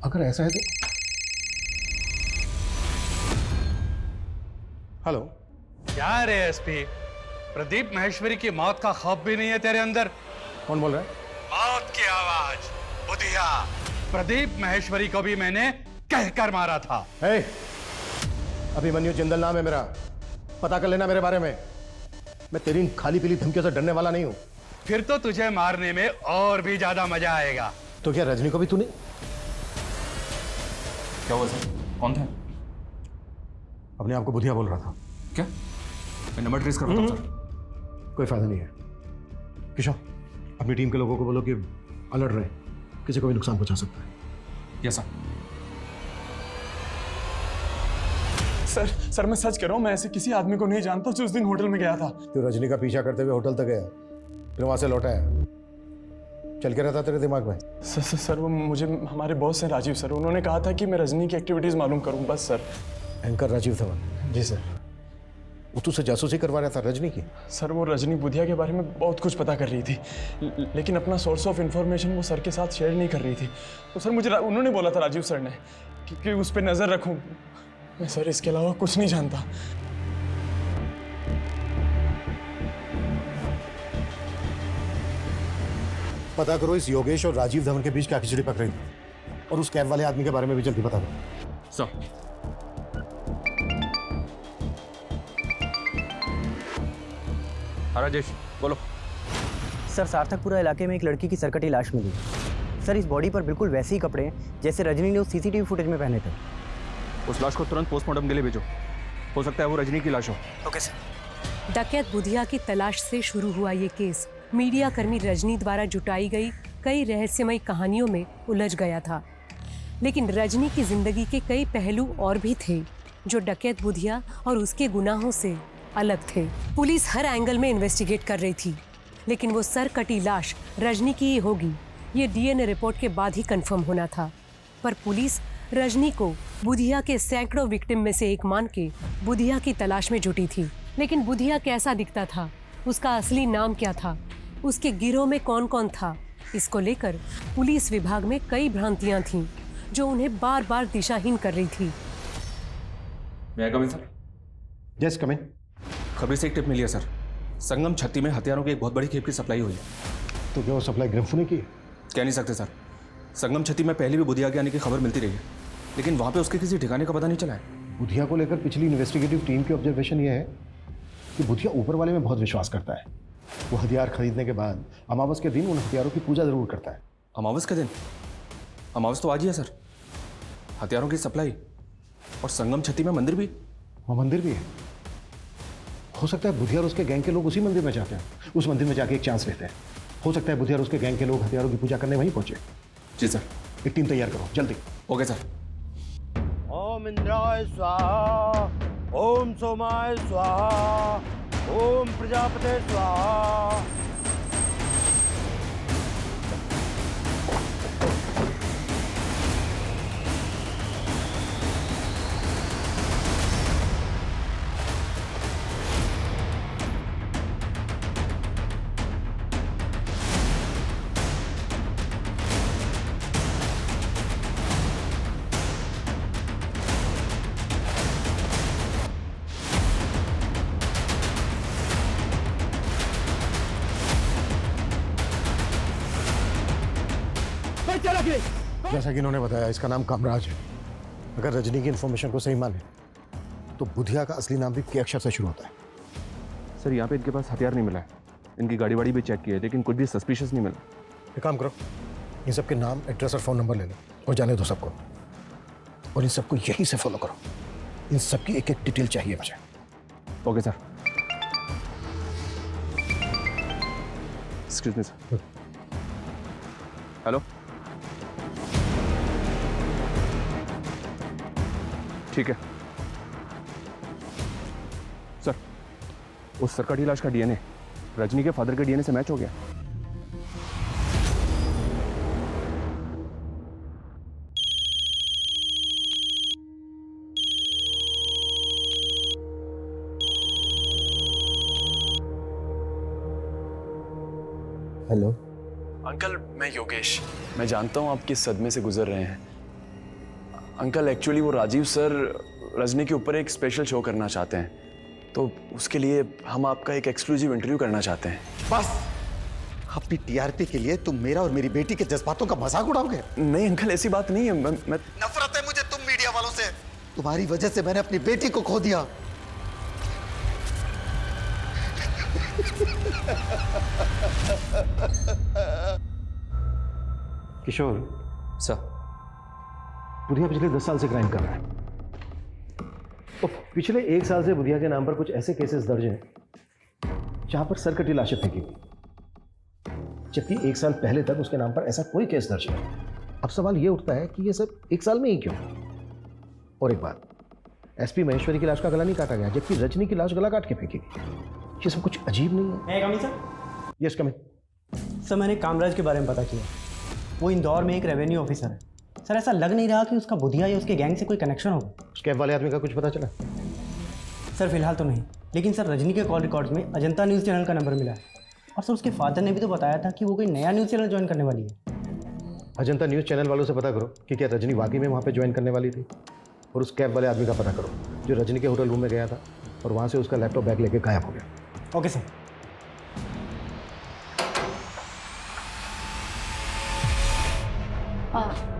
[SPEAKER 10] अगर ऐसा है तो
[SPEAKER 13] हेलो। क्या रे एसपी, प्रदीप माहेश्वरी की मौत का खौफ भी नहीं है तेरे अंदर?
[SPEAKER 10] कौन बोल रहा है?
[SPEAKER 13] मौत की आवाज, बुधिया। प्रदीप माहेश्वरी को भी मैंने कहकर मारा था।
[SPEAKER 10] अभिमन्यु जिंदल नाम है मेरा, पता कर लेना मेरे बारे में। मैं तेरी इन खाली पीली धमकियों से डरने वाला नहीं हूं।
[SPEAKER 13] फिर तो तुझे मारने में और भी ज्यादा मजा आएगा।
[SPEAKER 10] तो क्या रजनी को भी तूने?
[SPEAKER 11] क्या हुआ सर? कौन था?
[SPEAKER 10] अपने आप को बुधिया बोल रहा था।
[SPEAKER 11] क्या? मैं नंबर ट्रेस कर रहा हूं सर।
[SPEAKER 10] कोई फायदा नहीं है। किशोर, अपनी टीम के लोगों को बोलो कि अलर्ट रहे, किसी को भी नुकसान पहुंचा सकता है।
[SPEAKER 11] Yes sir.
[SPEAKER 16] सर सर मैं सच कह रहा हूँ, मैं ऐसे किसी आदमी को नहीं जानता जो उस दिन होटल में गया था।
[SPEAKER 10] तो रजनी का पीछा करते हुए होटल तक गया, फिर वहां से लौटा है। चल के रहता तेरे दिमाग में?
[SPEAKER 16] सर वो मुझे हमारे बॉस हैं राजीव सर, उन्होंने कहा था कि मैं रजनी की एक्टिविटीज मालूम करूं बस सर।
[SPEAKER 10] एंकर राजीव धवन?
[SPEAKER 16] जी सर।
[SPEAKER 10] वो तुझसे जासूसी करवा रहा था रजनी की?
[SPEAKER 16] सर वो रजनी बुधिया के बारे में बहुत कुछ पता कर रही थी, लेकिन अपना सोर्स ऑफ इंफॉर्मेशन वो सर के साथ शेयर नहीं कर रही थी। तो सर मुझे उन्होंने बोला था राजीव सर ने कि उस पर नजर रखूं। मैं सर इसके अलावा कुछ नहीं जानता।
[SPEAKER 10] पता करो इस योगेश और राजीव धवन के बीच क्या खिचड़ी पक रही थी, और उस कैब वाले आदमी के बारे में भी जल्दी पता करो।
[SPEAKER 11] सर। राजेश बोलो।
[SPEAKER 18] सर, सार्थकपुरा इलाके में एक लड़की की सरकटी लाश मिली। सर, इस बॉडी पर बिल्कुल वैसे ही कपड़े हैं जैसे रजनी ने उस सीसीटीवी फुटेज में पहने थे।
[SPEAKER 11] उस लाश को तुरंत पोस्टमार्टम के लिए भेजो, हो सकता है वो रजनी की लाश हो।
[SPEAKER 18] Okay sir.
[SPEAKER 7] डकैत बुधिया की तलाश से शुरू हुआ ये केस मीडिया कर्मी रजनी द्वारा जुटाई गई कई रहस्यमयी कहानियों में उलझ गया था। लेकिन रजनी की जिंदगी के कई पहलू और भी थे जो डकैत बुधिया और उसके गुनाहों से अलग थे। पुलिस हर एंगल में इन्वेस्टिगेट कर रही थी, लेकिन वो सर कटी लाश रजनी की ही होगी ये डीएनए रिपोर्ट के बाद ही कंफर्म होना था। पर पुलिस रजनी को बुधिया के सैकड़ों विक्टिम में से एक मान के बुधिया की तलाश में जुटी थी। लेकिन बुधिया कैसा दिखता था, उसका असली नाम क्या था, उसके गिरोह में कौन कौन था, इसको लेकर पुलिस विभाग में कई भ्रांतियां थीं जो उन्हें बार बार दिशाहीन कर रही थी।
[SPEAKER 11] मैं कम इन सर?
[SPEAKER 10] यस कम इन।
[SPEAKER 11] खबरी से एक टिप मिली है सर, संगम छत्ती में हथियारों की एक बहुत बड़ी खेप की सप्लाई हुई है।
[SPEAKER 10] तो क्या वो सप्लाई ग्रिम्फू ने की?
[SPEAKER 11] कह नहीं सकते सर, संगम छत्ती में पहले भी बुधिया के आने की खबर मिलती रही है, लेकिन वहाँ पे उसके किसी ठिकाने का पता नहीं चला है।
[SPEAKER 10] बुधिया को लेकर पिछली इन्वेस्टिगेटिव टीम की ऑब्जर्वेशन ये है कि बुधिया ऊपर वाले में बहुत विश्वास करता है। वो हथियार खरीदने के बाद अमावस के दिन उन हथियारों की पूजा जरूर करता है।
[SPEAKER 11] अमावस के दिन? अमावस तो आज ही है सर। हथियारों की सप्लाई और संगम छत्ती में मंदिर भी?
[SPEAKER 10] वहाँ मंदिर भी है। हो सकता है बुधिया और उसके गैंग के लोग उसी मंदिर में जाते हैं, उस मंदिर में जाके एक चांस लेते हैं। हो सकता है बुधिया और उसके गैंग के लोग हथियारों की पूजा करने वहीं पहुंचे।
[SPEAKER 11] जी सर।
[SPEAKER 10] एक टीम तैयार करो जल्दी।
[SPEAKER 11] Okay sir.
[SPEAKER 5] ओम इंद्राय स्वाहा, ओम सोमाय स्वाहा, ओम प्रजापते स्वाहा।
[SPEAKER 10] जैसा कि इन्होंने बताया, इसका नाम कामराज है। अगर रजनी की इन्फॉर्मेशन को सही माने तो बुधिया का असली नाम भी के अक्षर से शुरू होता है।
[SPEAKER 11] सर यहाँ पे इनके पास हथियार नहीं मिला है, इनकी गाड़ी वाड़ी भी चेक की है, लेकिन कुछ भी सस्पिशियस नहीं मिला।
[SPEAKER 10] एक काम करो, इन सबके नाम, एड्रेस और फ़ोन नंबर ले लो और जाने दो सबको, और इन सबको यहीं से फॉलो करो। इन सबकी एक एक डिटेल चाहिए मुझे।
[SPEAKER 11] Okay sir. Excuse me sir. Hello, ठीक है सर। उस सरकारी लाश का डीएनए रजनी के फादर के डीएनए से मैच हो गया।
[SPEAKER 10] हेलो
[SPEAKER 16] अंकल, मैं योगेश। मैं जानता हूँ आप किस सदमे से गुजर रहे हैं। अंकल, एक्चुअली वो राजीव सर रजनी के ऊपर एक स्पेशल शो करना चाहते हैं, तो उसके लिए हम आपका एक एक्सक्लूसिव इंटरव्यू करना चाहते हैं।
[SPEAKER 8] बस अपनी टीआरपी के लिए तुम मेरा और मेरी बेटी के जज्बातों का मजाक उड़ाओगे?
[SPEAKER 16] नहीं अंकल, ऐसी बात नहीं है। मैं
[SPEAKER 8] नफरत है मुझे तुम मीडिया वालों से। तुम्हारी वजह से मैंने अपनी बेटी को खो दिया।
[SPEAKER 10] किशोर
[SPEAKER 11] सर,
[SPEAKER 10] बुधिया पिछले 10 साल से क्राइम कर रहा है। तो पिछले 1 साल से बुधिया के नाम पर कुछ ऐसे केसेस दर्ज हैं जहां पर सरकटी लाशें फेंकी गई, जबकि 1 साल पहले तक उसके नाम पर ऐसा कोई केस दर्ज नहीं। अब सवाल ये उठता है कि ये सब 1 साल में ही क्यों? और एक बात, एसपी महेश्वरी की लाश का गला नहीं काटा गया, जबकि रजनी की लाश गला काट के फेंकी गई। ये सब कुछ अजीब नहीं है?
[SPEAKER 18] मैं coming sir?
[SPEAKER 10] Yes coming.
[SPEAKER 18] Sir, मैंने कामराज के बारे में पता किया। वो इंदौर में एक रेवेन्यू ऑफिसर है। सर, ऐसा लग नहीं रहा कि उसका बुधिया या उसके गैंग से कोई कनेक्शन होगा।
[SPEAKER 10] उस कैब वाले आदमी का कुछ पता चला?
[SPEAKER 18] सर, फिलहाल तो नहीं, लेकिन सर रजनी के कॉल रिकॉर्ड्स में अजंता न्यूज़ चैनल का नंबर मिला है। और सर, उसके फादर ने भी तो बताया था कि वो कोई नया न्यूज़ चैनल ज्वाइन करने वाली है।
[SPEAKER 10] अजंता न्यूज़ चैनल वालों से पता करो कि क्या रजनी वाकई में वहाँ पे ज्वाइन करने वाली थी, और उस कैब वाले आदमी का पता करो जो रजनी के होटल रूम में गया था और वहाँ से उसका लैपटॉप बैग लेके गायब हो गया।
[SPEAKER 18] Okay sir.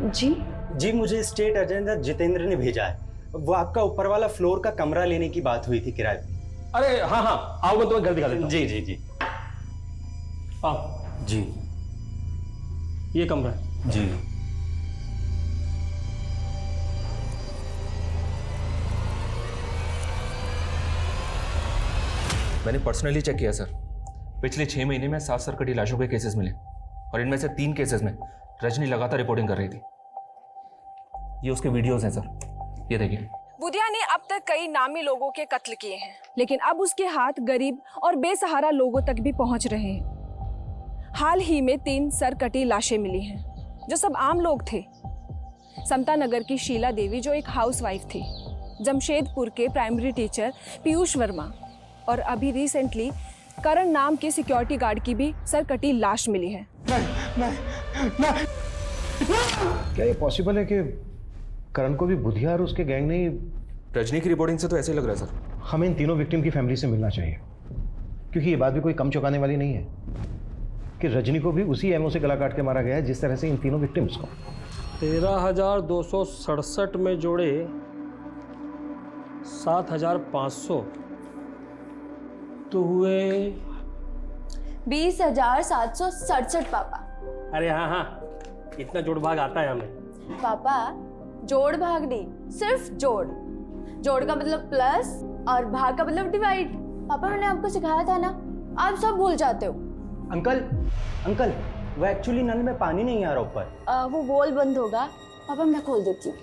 [SPEAKER 19] जी, मुझे स्टेट एजेंट जितेंद्र ने भेजा है। वो आपका ऊपर वाला फ्लोर का कमरा लेने की बात हुई थी किराए पे।
[SPEAKER 10] अरे हाँ हाँ, आओ, मैं तुम्हें घर दिखा देता हूं।
[SPEAKER 19] जी जी जी।
[SPEAKER 10] आप
[SPEAKER 19] जी,
[SPEAKER 10] ये कमरा है।
[SPEAKER 19] जी।
[SPEAKER 11] मैंने पर्सनली चेक किया सर, पिछले 6 महीने में 7 सरकटी लाशों के केसेस मिले, और इनमें से 3 केसेस में रजनी लगातार रिपोर्टिंग कर रही थी। ये उसके वीडियोस हैं सर, ये देखिए।
[SPEAKER 6] बुधिया ने अब तक कई नामी लोगों के कत्ल किए हैं, लेकिन अब उसके हाथ गरीब और बेसहारा लोगों तक भी पहुंच रहे हैं। हाल ही में 3 सरकटी लाशें मिली हैं, जो सब आम लोग थे। समता नगर की शीला देवी, जो एक हाउसवाइफ थी, जमशेदपुर के प्राइमरी टीचर पीयूष वर्मा, और अभी रिसेंटली करण नाम के सिक्योरिटी गार्ड की भी सर कटी लाश मिली है।
[SPEAKER 14] क्या ये पॉसिबल है कि करण को भी बुधिया और उसके गैंग ने?
[SPEAKER 11] रजनी की रिपोर्टिंग से तो ऐसे लग रहा है सर।
[SPEAKER 14] हमें इन तीनों विक्टिम की फैमिली से मिलना चाहिए, क्योंकि ये बात भी कोई कम चौंकाने वाली नहीं है कि रजनी को भी उसी एमओ से गला काट के मारा गया है जिस तरह से इन तीनों विक्टिम्स को।
[SPEAKER 20] 13,267 में जोड़े 7,500 तो हुए
[SPEAKER 21] 20,767 पापा।
[SPEAKER 20] अरे हाँ हाँ, इतना जोड़ भाग आता है हमें।
[SPEAKER 21] पापा जोड़ भाग नहीं, सिर्फ जोड़। जोड़ का मतलब प्लस और भाग का मतलब डिवाइड। पापा मैंने आपको सिखाया था ना, आप सब भूल जाते हो।
[SPEAKER 19] अंकल अंकल, वो एक्चुअली नल में पानी नहीं आ रहा ऊपर।
[SPEAKER 21] वो वॉल बंद होगा। पापा मैं खोल देती हूँ।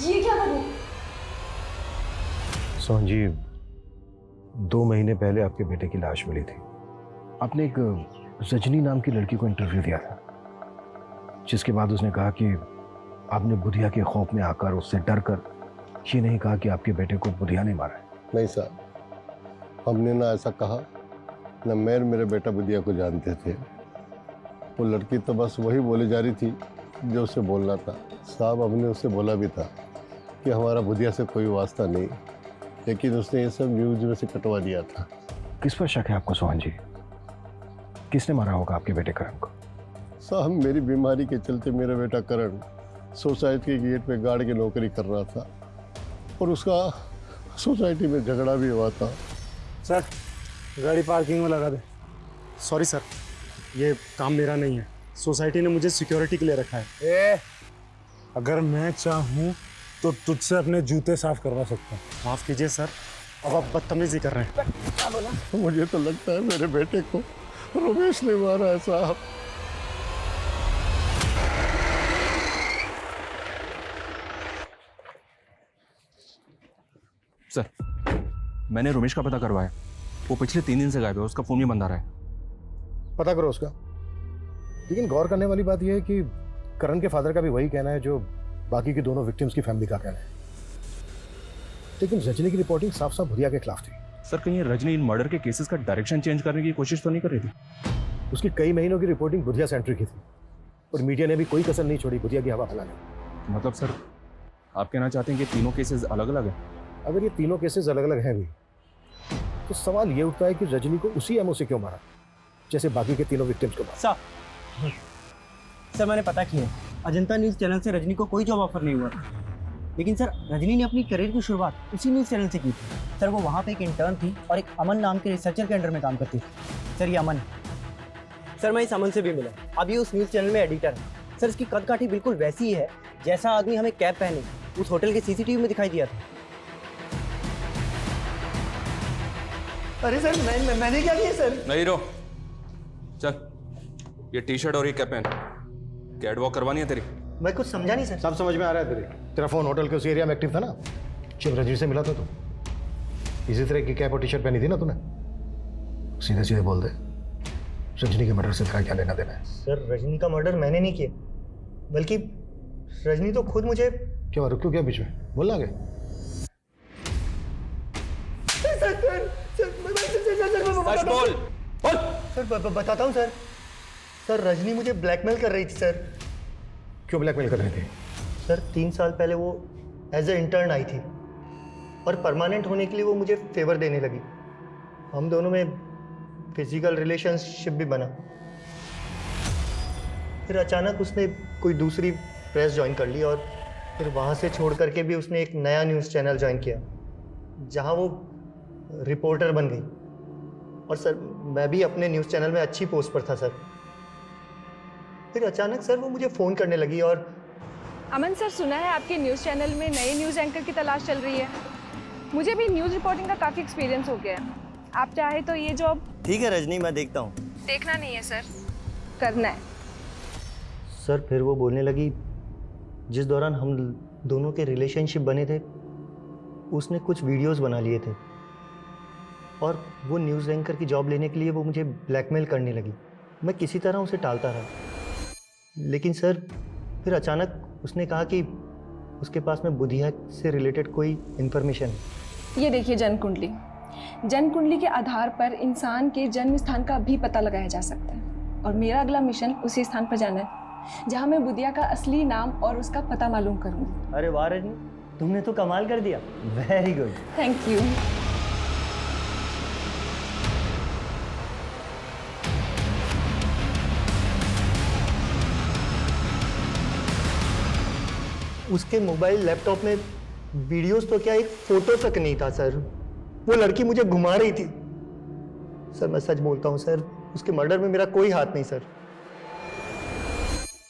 [SPEAKER 21] ये क्या करूँ?
[SPEAKER 14] सोहन जी, 2 महीने पहले आपके बेटे की लाश मिली थी। आपने एक रजनी नाम की लड़की को इंटरव्यू दिया था, जिसके बाद उसने कहा कि आपने बुधिया के खौफ में आकर, उससे डर कर ये नहीं कहा कि आपके बेटे को बुधिया ने मारा है।
[SPEAKER 15] नहीं साहब, हमने ना ऐसा कहा, ना मैं और मेरे बेटा बुधिया को जानते थे। वो लड़की तो बस वही बोली जा रही थी जो उसे बोलना था। साहब, हमने उससे बोला भी था कि हमारा बुधिया से कोई वास्ता नहीं, लेकिन उसने ये सब न्यूज में से कटवा दिया था।
[SPEAKER 14] किस पर शक है आपको सोहन जी? किसने मारा होगा आपके बेटे करण को?
[SPEAKER 15] साहब, मेरी बीमारी के चलते मेरा बेटा करण सोसाइटी के गेट पे गार्ड की नौकरी कर रहा था और उसका सोसाइटी में झगड़ा भी हुआ था।
[SPEAKER 12] सर, गाड़ी पार्किंग में लगा दे। सॉरी सर, ये काम मेरा नहीं है। सोसाइटी ने मुझे सिक्योरिटी के लिए रखा है। अगर मैं चाहूँ तो तुझसे अपने जूते साफ करवा सकता हूँ। माफ़ कीजिए सर, अब आप बदतमीजी कर रहे हैं।
[SPEAKER 15] मुझे तो लगता है मेरे बेटे को रमेश ने मारा है साहब।
[SPEAKER 11] सर, मैंने रमेश का पता करवाया। वो पिछले 3 दिन से गायब है, उसका फोन भी बंद आ रहा है।
[SPEAKER 14] पता करो उसका। लेकिन गौर करने वाली बात यह है कि करण के फादर का भी वही कहना है जो बाकी की दोनों विक्टिम्स की फैमिली का कहना है। लेकिन रजनी की रिपोर्टिंग साफ साफ बुधिया के खिलाफ थी।
[SPEAKER 11] सर, कहीं रजनी इन मर्डर के केसेस का डायरेक्शन चेंज करने की कोशिश तो नहीं कर रही थी?
[SPEAKER 14] उसकी कई महीनों की रिपोर्टिंग बुधिया सेंट्रिक की थी और मीडिया ने भी कोई कसर नहीं छोड़ी बुधिया की हवा फैलाने।
[SPEAKER 11] मतलब सर, आप कहना चाहते हैं कि तीनों केसेस अलग अलग हैं?
[SPEAKER 14] अगर ये तीनों केसेस अलग अलग हैं भी, तो सवाल ये उठता है कि रजनी को उसी एमओ से क्यों मारा जैसे बाकी के तीनों विक्टिम्स को मारा।
[SPEAKER 18] सर, मैंने पता किया, अजंता न्यूज़ चैनल से रजनी को कोई जॉब ऑफर नहीं हुआ, लेकिन सर रजनी ने अपनी करियर की शुरुआत उसी न्यूज़ चैनल से की थी। सर, वो वहाँ पे एक इंटर्न थी और एक अमन नाम के रिसर्चर के अंडर में काम करती थी। सर, ये अमन, सर मैं इस अमन से भी मिला। अब ये उस न्यूज़ चैनल में एडिटर है। सर, इसकी कद काठी बिल्कुल वैसी ही है जैसा आदमी हमें कैप पहने उस होटल के सीसीटीवी में दिखाई दिया था। अरे सर, मैंने क्या किया सर?
[SPEAKER 11] नहीं रो, चल ये टी-शर्ट और ये कैप पहन। कैट वॉक करवानी है तेरी?
[SPEAKER 18] मैं कुछ समझा नहीं सर।
[SPEAKER 14] सब समझ में आ रहा है तेरा फोन होटल के उस एरिया में एक्टिव था ना जब रजनी से मिला था तू? इसी तरह की कैप और टी शर्ट पहनी थी ना तूने? सीधे सीधे बोल दे, रजनी के मर्डर से तेरा क्या लेना देना है?
[SPEAKER 18] सर, रजनी का मर्डर मैंने नहीं किया, बल्कि रजनी तो खुद मुझे।
[SPEAKER 14] क्यों रुक, क्यों क्या बीच में बोलना आगे?
[SPEAKER 18] सर बताता हूँ सर। सर, रजनी मुझे ब्लैकमेल कर रही थी सर।
[SPEAKER 14] क्यों ब्लैकमेल कर रही थी?
[SPEAKER 18] सर, 3 साल पहले वो एज ए इंटर्न आई थी और परमानेंट होने के लिए वो मुझे फेवर देने लगी। हम दोनों में फिजिकल रिलेशनशिप भी बना। फिर अचानक उसने कोई दूसरी प्रेस ज्वाइन कर ली और फिर वहाँ से छोड़ करके भी उसने एक नया न्यूज़ चैनल ज्वाइन किया जहाँ वो रिपोर्टर बन गई। और सर, मैं भी अपने न्यूज़ चैनल में अच्छी पोस्ट पर था सर। फिर अचानक सर वो मुझे फ़ोन करने लगी और।
[SPEAKER 6] अमन सर, सुना है आपके न्यूज़ चैनल में नए न्यूज़ एंकर की तलाश चल रही है। मुझे भी न्यूज़ रिपोर्टिंग का काफ़ी एक्सपीरियंस हो गया है। आप चाहे तो ये जॉब।
[SPEAKER 18] ठीक है रजनी, मैं देखता हूँ।
[SPEAKER 6] देखना नहीं है सर, करना है।
[SPEAKER 18] सर, फिर वो बोलने लगी जिस दौरान हम दोनों के रिलेशनशिप बने थे उसने कुछ वीडियोस बना लिए थे और वो न्यूज़ एंकर की जॉब लेने के लिए वो मुझे ब्लैकमेल करने लगी।
[SPEAKER 19] मैं किसी तरह उसे टालता रहा, लेकिन सर फिर अचानक उसने कहा कि उसके पास में बुधिया से रिलेटेड कोई इन्फॉर्मेशन है।
[SPEAKER 6] ये देखिए जन्म कुंडली। जन्म कुंडली के आधार पर इंसान के जन्म स्थान का भी पता लगाया जा सकता है, और मेरा अगला मिशन उसी स्थान पर जाना है जहाँ मैं बुधिया का असली नाम और उसका पता मालूम करूँगी।
[SPEAKER 19] अरे वाह रजनी, तुमने तो कमाल कर दिया। Very good.
[SPEAKER 6] Thank you.
[SPEAKER 19] उसके मोबाइल लैपटॉप में वीडियोस तो क्या, एक फोटो तक नहीं था सर। वो लड़की मुझे घुमा रही थी। सर मैं सच बोलता हूँ सर, उसके मर्डर में मेरा कोई हाथ नहीं सर।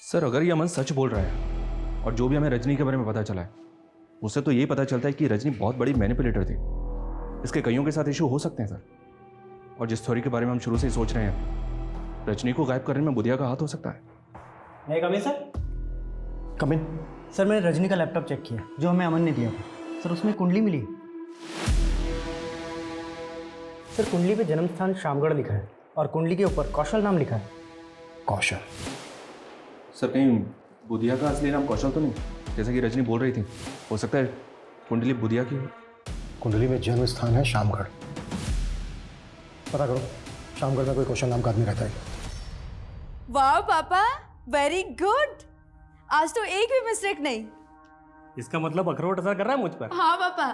[SPEAKER 11] सर अगर ये अमन सच बोल रहा है और जो भी हमें रजनी के बारे में पता चला है उससे तो यही पता चलता है कि रजनी बहुत बड़ी मैनिपुलेटर थी। इसके कईयों के साथ इशू हो सकते हैं सर। और जिस थ्योरी के बारे में हम शुरू से ही सोच रहे हैं, रजनी को गायब करने में बुधिया का हाथ हो सकता है।
[SPEAKER 18] मैं कम in sir?
[SPEAKER 10] Come in.
[SPEAKER 18] Sir मैंने रजनी का लैपटॉप चेक किया जो हमें अमन ने दिया था। सर उसमें कुंडली मिली। सर कुंडली पे जन्म स्थान शामगढ़ लिखा है और कुंडली के ऊपर कौशल नाम लिखा है।
[SPEAKER 10] कौशल?
[SPEAKER 11] सर कहीं बुधिया का असली नाम कौशल तो नहीं, जैसे कि रजनी बोल रही थी? हो सकता है कुंडली बुधिया की हो।
[SPEAKER 10] कुंडली में जन्म स्थान है शामगढ़। पता करो शामगढ़ में कोई कौशल नाम का आदमी रहता है।
[SPEAKER 21] वाह पापा, वेरी गुड। आज तो एक भी मिस्टेक नहीं।
[SPEAKER 20] इसका मतलब अखरोट असर कर रहा है मुझ पर?
[SPEAKER 21] हाँ पापा,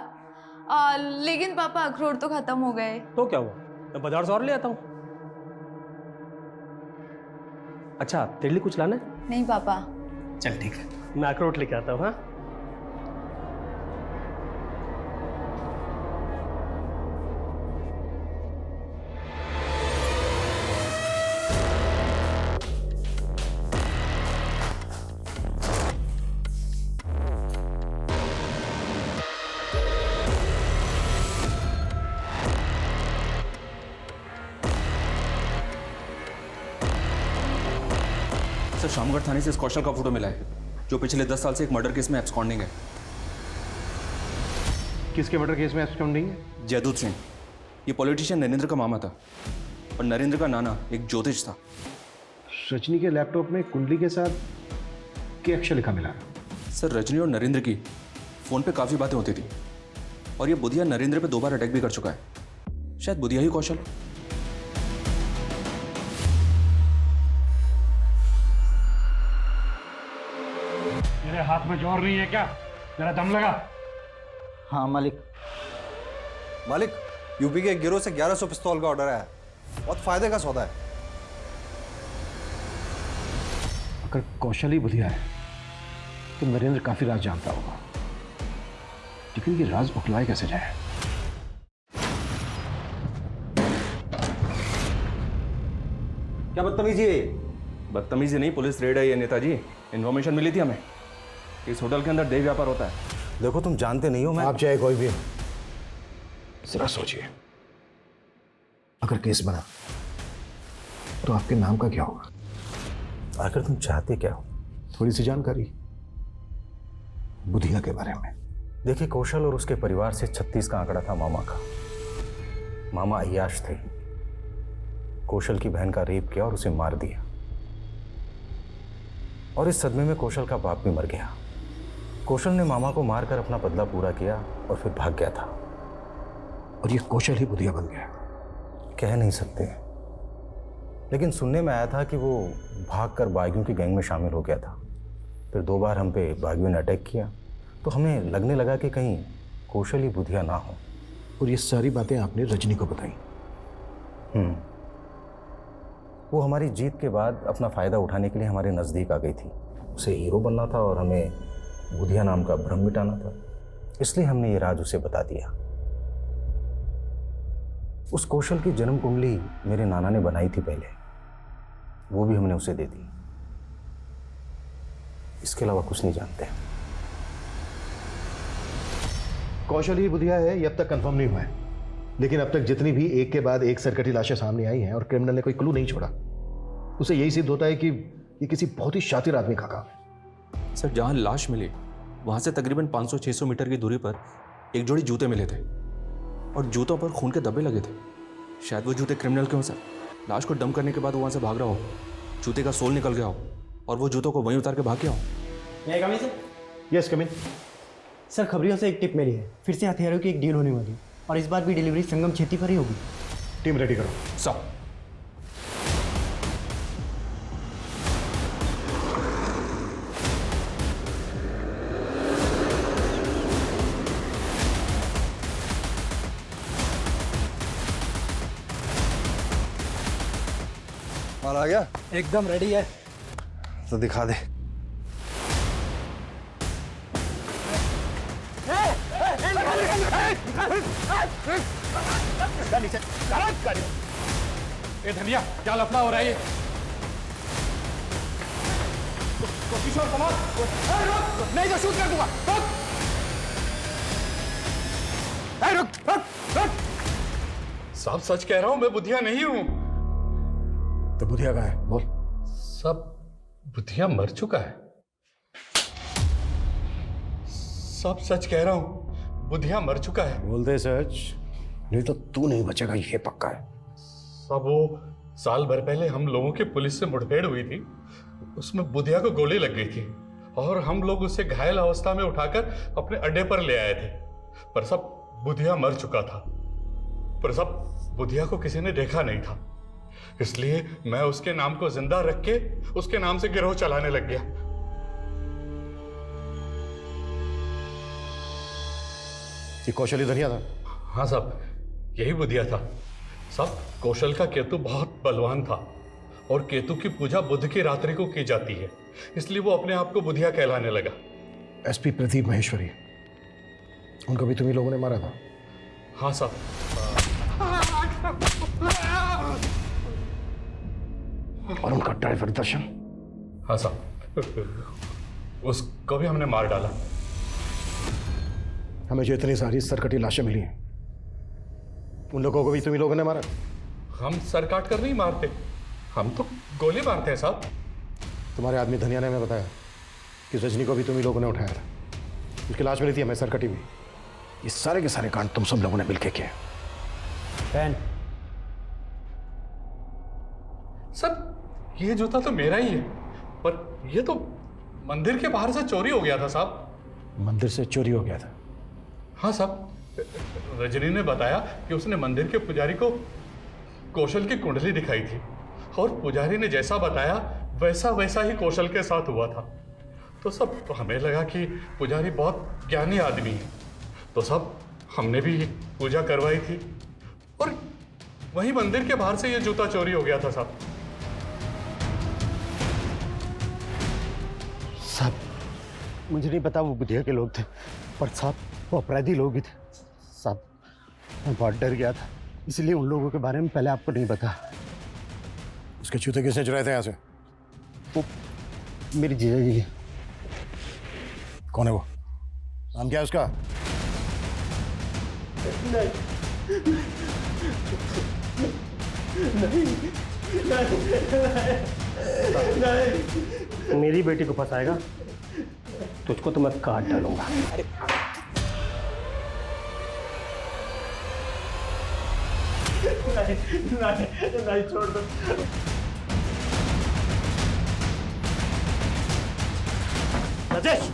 [SPEAKER 21] लेकिन पापा अखरोट तो खत्म हो गए।
[SPEAKER 20] तो क्या हुआ, मैं बाजार से और ले आता हूँ। अच्छा तेरे लिए कुछ लाना है?
[SPEAKER 21] नहीं पापा।
[SPEAKER 20] चल ठीक है, मैं अखरोट लेके आता हूँ। हाँ
[SPEAKER 11] सर शामगढ़ थाने से इस कौशल का फोटो मिला है जो पिछले 10 साल से एक मर्डर केस में एब्सकॉन्डिंग है।
[SPEAKER 10] किसके मर्डर केस में एब्सकॉन्डिंग है?
[SPEAKER 11] जयदूत सिंह। ये पॉलिटिशियन नरेंद्र का मामा था और नरेंद्र का नाना एक ज्योतिष था।
[SPEAKER 10] रजनी के लैपटॉप में कुंडली के साथ क्या अक्षर लिखा मिला?
[SPEAKER 11] सर रजनी और नरेंद्र की फ़ोन पे काफ़ी बातें होती थी और ये बुधिया नरेंद्र पे 2 बार अटैक भी कर चुका है। शायद बुधिया ही कौशल।
[SPEAKER 13] मेरे हाथ में जोर नहीं है क्या? जरा दम लगा।
[SPEAKER 14] हाँ मालिक।
[SPEAKER 17] मालिक, यूपी के एक गिरोह से 1100 पिस्तौल का ऑर्डर आया। बहुत फायदे का सौदा है।
[SPEAKER 10] अगर कौशल ही बुधिया है तो नरेंद्र काफी राज जानता होगा, लेकिन ये राज बुखलाए कैसे जाए?
[SPEAKER 17] क्या बदतमीजी है?
[SPEAKER 11] बदतमीजी नहीं, पुलिस रेड है ये नेताजी। इन्फॉर्मेशन मिली थी हमें कि इस होटल के अंदर देह व्यापार होता है।
[SPEAKER 17] देखो तुम जानते नहीं हो, मैं
[SPEAKER 10] आप चाहे कोई भी, जरा सोचिए, अगर केस बना तो आपके नाम का क्या होगा?
[SPEAKER 17] आखिर तुम चाहते क्या हो?
[SPEAKER 10] थोड़ी सी जानकारी बुधिया के बारे में।
[SPEAKER 17] देखिए, कौशल और उसके परिवार से 36 का आंकड़ा था मामा का। मामा अय्याश थे। कौशल की बहन का रेप किया और उसे मार दिया, और इस सदमे में कौशल का बाप भी मर गया। कौशल ने मामा को मारकर अपना बदला पूरा किया और फिर भाग गया था।
[SPEAKER 10] और ये कौशल ही बुधिया बन गया?
[SPEAKER 17] कह नहीं सकते, लेकिन सुनने में आया था कि वो भागकर बागियों की गैंग में शामिल हो गया था। फिर 2 बार हम पे बागियों ने अटैक किया, तो हमें लगने लगा कि कहीं कौशल ही बुधिया ना हो।
[SPEAKER 10] और ये सारी बातें आपने रजनी को बताई?
[SPEAKER 17] वो हमारी जीत के बाद अपना फ़ायदा उठाने के लिए हमारे नज़दीक आ गई थी। उसे हीरो बनना था और हमें बुधिया नाम का भ्रम मिटाना था, इसलिए हमने ये राज उसे बता दिया। उस कौशल की जन्म कुंडली मेरे नाना ने बनाई थी पहले, वो भी हमने उसे दे दी। इसके अलावा कुछ नहीं जानते।
[SPEAKER 10] कौशल ही बुधिया है ये अब तक कंफर्म नहीं हुआ है, लेकिन अब तक जितनी भी एक के बाद एक सरकटी लाशें सामने आई हैं और क्रिमिनल ने कोई क्लू नहीं छोड़ा, उसे यही सिद्ध होता है कि ये किसी बहुत ही शातिर आदमी का काम है।
[SPEAKER 11] सर जहाँ लाश मिली वहाँ से तकरीबन 500-600 मीटर की दूरी पर एक जोड़ी जूते मिले थे और जूतों पर खून के धब्बे लगे थे। शायद वो जूते क्रिमिनल के हों सर। लाश को डंप करने के बाद वो वहाँ से भाग रहा हो, जूते का सोल निकल गया हो और वो जूतों को वहीं उतार के भाग गया हो।
[SPEAKER 12] Yes coming.
[SPEAKER 18] सर खबरियों से एक टिप मिली है, फिर से हथियारों की एक डील होने वाली है और इस बार भी डिलीवरी संगम छेती पर ही होगी।
[SPEAKER 12] टीम रेडी करो।
[SPEAKER 11] सब
[SPEAKER 10] माल आ गया?
[SPEAKER 18] एकदम रेडी है।
[SPEAKER 10] तो दिखा दे।
[SPEAKER 13] ए धनिया, क्या लफड़ा हो रहा है ये? किशोर कुमार, नहीं तो शूट कर दूंगा। रुक। साहब सच कह रहा हूं, मैं बुधिया नहीं हूं।
[SPEAKER 10] तो बुधिया कहाँ है? बोल।
[SPEAKER 13] सब बुधिया मर चुका है। सब सच कह रहा हूं, बुधिया मर चुका है।
[SPEAKER 10] बोल दे सच, नहीं तो तू नहीं बचेगा, ये पक्का है।
[SPEAKER 13] सब वो साल भर पहले हम लोगों की पुलिस से मुठभेड़ हुई थी, उसमें बुधिया को गोली लग गई थी और हम लोग उसे घायल अवस्था में उठाकर अपने अड्डे पर ले आए थे। पर सब बुधिया मर चुका था। पर सब बुधिया को किसी ने देखा नहीं था, इसलिए मैं उसके नाम को जिंदा रख के उसके नाम से गिरोह चलाने लग गया।
[SPEAKER 10] ये कौशली धनिया था?
[SPEAKER 13] हाँ साहब, यही बुधिया था। साहब कौशल का केतु बहुत बलवान था और केतु की पूजा बुध की रात्रि को की जाती है, इसलिए वो अपने आप को बुधिया कहलाने लगा।
[SPEAKER 10] एसपी प्रदीप महेश्वरी, उनको भी तुम्ही लोगों ने मारा था?
[SPEAKER 13] हाँ साहब।
[SPEAKER 10] और उनका ड्राइवर दर्शन?
[SPEAKER 13] हाँ साहब, उसको भी हमने मार डाला।
[SPEAKER 10] हमें जो इतनी सारी सरकटी लाशें मिली हैं, उन लोगों को भी तुम्ही लोगों ने मारा?
[SPEAKER 13] हम सर काट कर नहीं मारते, हम तो गोली मारते हैं साहब।
[SPEAKER 10] तुम्हारे आदमी धनिया ने हमें बताया कि रजनी को भी तुम्ही लोगों ने उठाया था, उसकी लाश मिली थी हमें सरकटी भी। ये सारे के सारे कांड तुम सब लोगों ने मिलकर किए।
[SPEAKER 13] सर ये जूता तो मेरा ही है, पर ये तो मंदिर के बाहर से चोरी हो गया था साहब।
[SPEAKER 10] मंदिर से चोरी हो गया था?
[SPEAKER 13] हाँ साहब, रजनी ने बताया कि उसने मंदिर के पुजारी को कौशल की कुंडली दिखाई थी और पुजारी ने जैसा बताया वैसा वैसा ही कौशल के साथ हुआ था। तो सब हमें लगा कि पुजारी बहुत ज्ञानी आदमी है, तो सब हमने भी पूजा करवाई थी और वहीं मंदिर के बाहर से ये जूता चोरी हो गया था साहब।
[SPEAKER 5] साहब मुझे नहीं पता वो बुधिया के लोग थे, पर साहब वो अपराधी लोग ही थे। साहब मैं बहुत डर गया था, इसलिए उन लोगों के बारे में पहले आपको नहीं पता।
[SPEAKER 10] उसके जूते किसने चुराए थे यहाँ से?
[SPEAKER 5] वो मेरी जीजा जी है।
[SPEAKER 10] कौन है वो? नाम क्या है उसका?
[SPEAKER 18] नहीं, मेरी बेटी को फंसाएगा तुझको तो मैं काट डालूंगा। नहीं छोड़ दो। राजेश,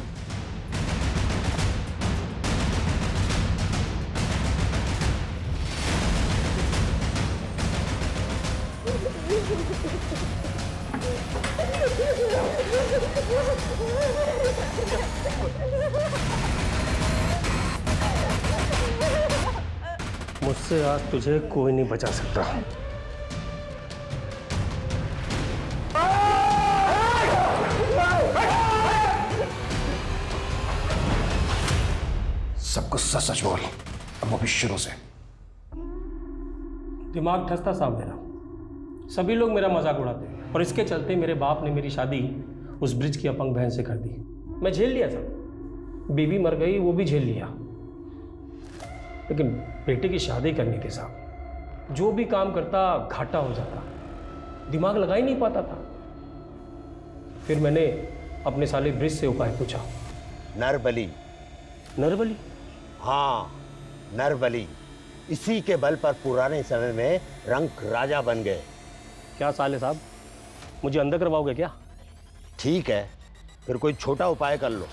[SPEAKER 18] मुझसे आज तुझे कोई नहीं बचा सकता।
[SPEAKER 10] सब कुछ सच सच बोल, अब वो भी शुरू से।
[SPEAKER 20] दिमाग धंसता साहब मेरा, सभी लोग मेरा मजाक उड़ाते हैं और इसके चलते मेरे बाप ने मेरी शादी उस ब्रिज की अपंग बहन से कर दी। मैं झेल लिया था, बीवी मर गई वो भी झेल लिया, लेकिन बेटे की शादी करने के साथ जो भी काम करता घाटा हो जाता, दिमाग लगा ही नहीं पाता था। फिर मैंने अपने साले ब्रिज से उपाय पूछा।
[SPEAKER 5] नरबली।
[SPEAKER 20] नरबली?
[SPEAKER 5] हाँ नरबली, इसी के बल पर पुराने समय में रंक राजा बन गए।
[SPEAKER 20] क्या साले साहब, मुझे अंदर करवाओगे क्या?
[SPEAKER 5] ठीक है, फिर कोई छोटा उपाय कर लो।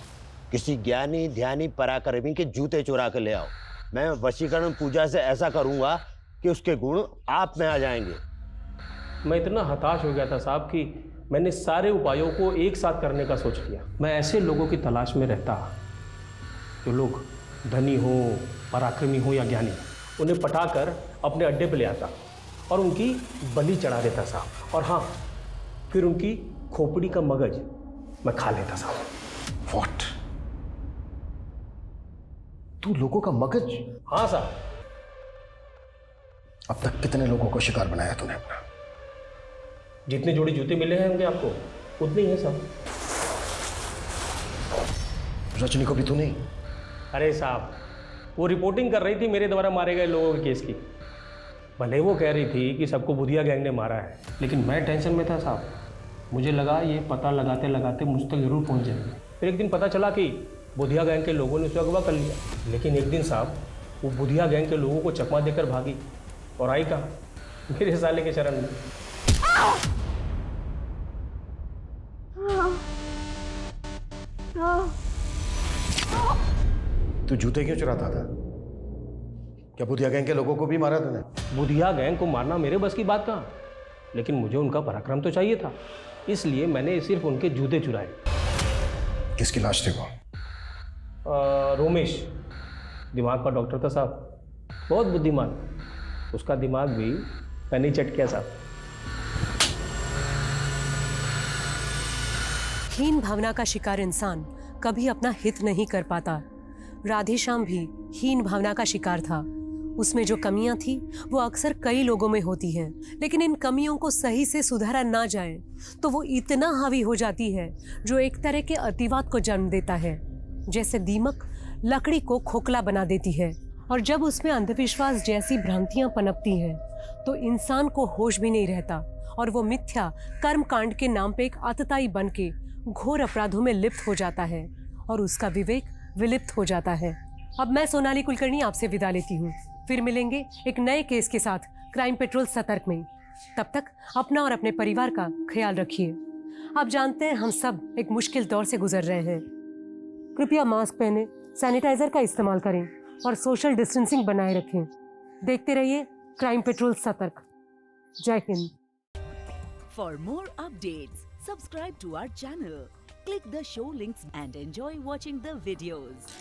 [SPEAKER 5] किसी ज्ञानी ध्यानी पराक्रमी के जूते चुरा के ले आओ। मैं वशीकरण पूजा से ऐसा करूंगा कि उसके गुण आप में आ जाएंगे।
[SPEAKER 20] मैं इतना हताश हो गया था साहब कि मैंने सारे उपायों को एक साथ करने का सोच लिया। मैं ऐसे लोगों की तलाश में रहता जो लोग धनी हो, पराक्रमी हो या ज्ञानी, उन्हें पटाकर अपने अड्डे पे ले आता और उनकी बलि चढ़ा देता साहब। और हाँ, फिर उनकी खोपड़ी का मगज मैं खा लेता साहब।
[SPEAKER 10] व्हाट? तू लोगों का मगज?
[SPEAKER 20] हाँ साहब।
[SPEAKER 10] अब तक कितने लोगों को शिकार बनाया तूने अपना?
[SPEAKER 20] जितने जोड़ी जूते मिले हैं होंगे आपको, उतने ही हैं सब।
[SPEAKER 10] रजनी को भी तू नहीं?
[SPEAKER 20] अरे साहब, वो रिपोर्टिंग कर रही थी मेरे द्वारा मारे गए लोगों के केस की। भले वो कह रही थी कि सबको बुधिया गैंग ने मारा है, लेकिन मैं टेंशन में था साहब। मुझे लगा ये पता लगाते लगाते मुझ तक जरूर पहुंच जाएंगे। फिर एक दिन पता चला कि बुधिया गैंग के लोगों ने उसे अगवा कर लिया। लेकिन एक दिन साहब, वो बुधिया गैंग के लोगों को चकमा देकर भागी और आई कहाँ? मेरे साले के शरण में।
[SPEAKER 10] तू जूते क्यों चुराता था? क्या बुधिया गैंग के लोगों को भी मारा तूने?
[SPEAKER 20] बुधिया गैंग को मारना मेरे बस की बात कहाँ, लेकिन मुझे उनका पराक्रम तो चाहिए था, इसलिए मैंने सिर्फ उनके जूते चुराए।
[SPEAKER 10] किसकी लाश थी वो?
[SPEAKER 20] रोमेश, दिमाग का डॉक्टर था साहब, बहुत बुद्धिमान। उसका दिमाग भी मैंने चट किया साहब।
[SPEAKER 7] हीन भावना का शिकार इंसान कभी अपना हित नहीं कर पाता। राधेश्याम भी हीन भावना का शिकार था। उसमें जो कमियां थी वो अक्सर कई लोगों में होती हैं, लेकिन इन कमियों को सही से सुधारा ना जाए तो वो इतना हावी हो जाती है जो एक तरह के अतिवाद को जन्म देता है। जैसे दीमक लकड़ी को खोखला बना देती है, और जब उसमें अंधविश्वास जैसी भ्रांतियां पनपती हैं तो इंसान को होश भी नहीं रहता और वो मिथ्या कर्म कांड के नाम पे एक आतताई बन के घोर अपराधों में लिप्त हो जाता है और उसका विवेक विलिप्त हो जाता है। अब मैं सोनाली कुलकर्णी आपसे विदा लेती हूँ। फिर मिलेंगे एक नए केस के साथ क्राइम पेट्रोल सतर्क में। तब तक अपना और अपने परिवार का ख्याल रखिए। आप जानते हैं हम सब एक मुश्किल दौर से गुजर रहे हैं। कृपया मास्क पहने, सैनिटाइजर का इस्तेमाल करें और सोशल डिस्टेंसिंग बनाए रखें। देखते रहिए क्राइम पेट्रोल सतर्क। जय Hind.
[SPEAKER 1] For more updates, subscribe to our channel, click the show links and enjoy watching the videos.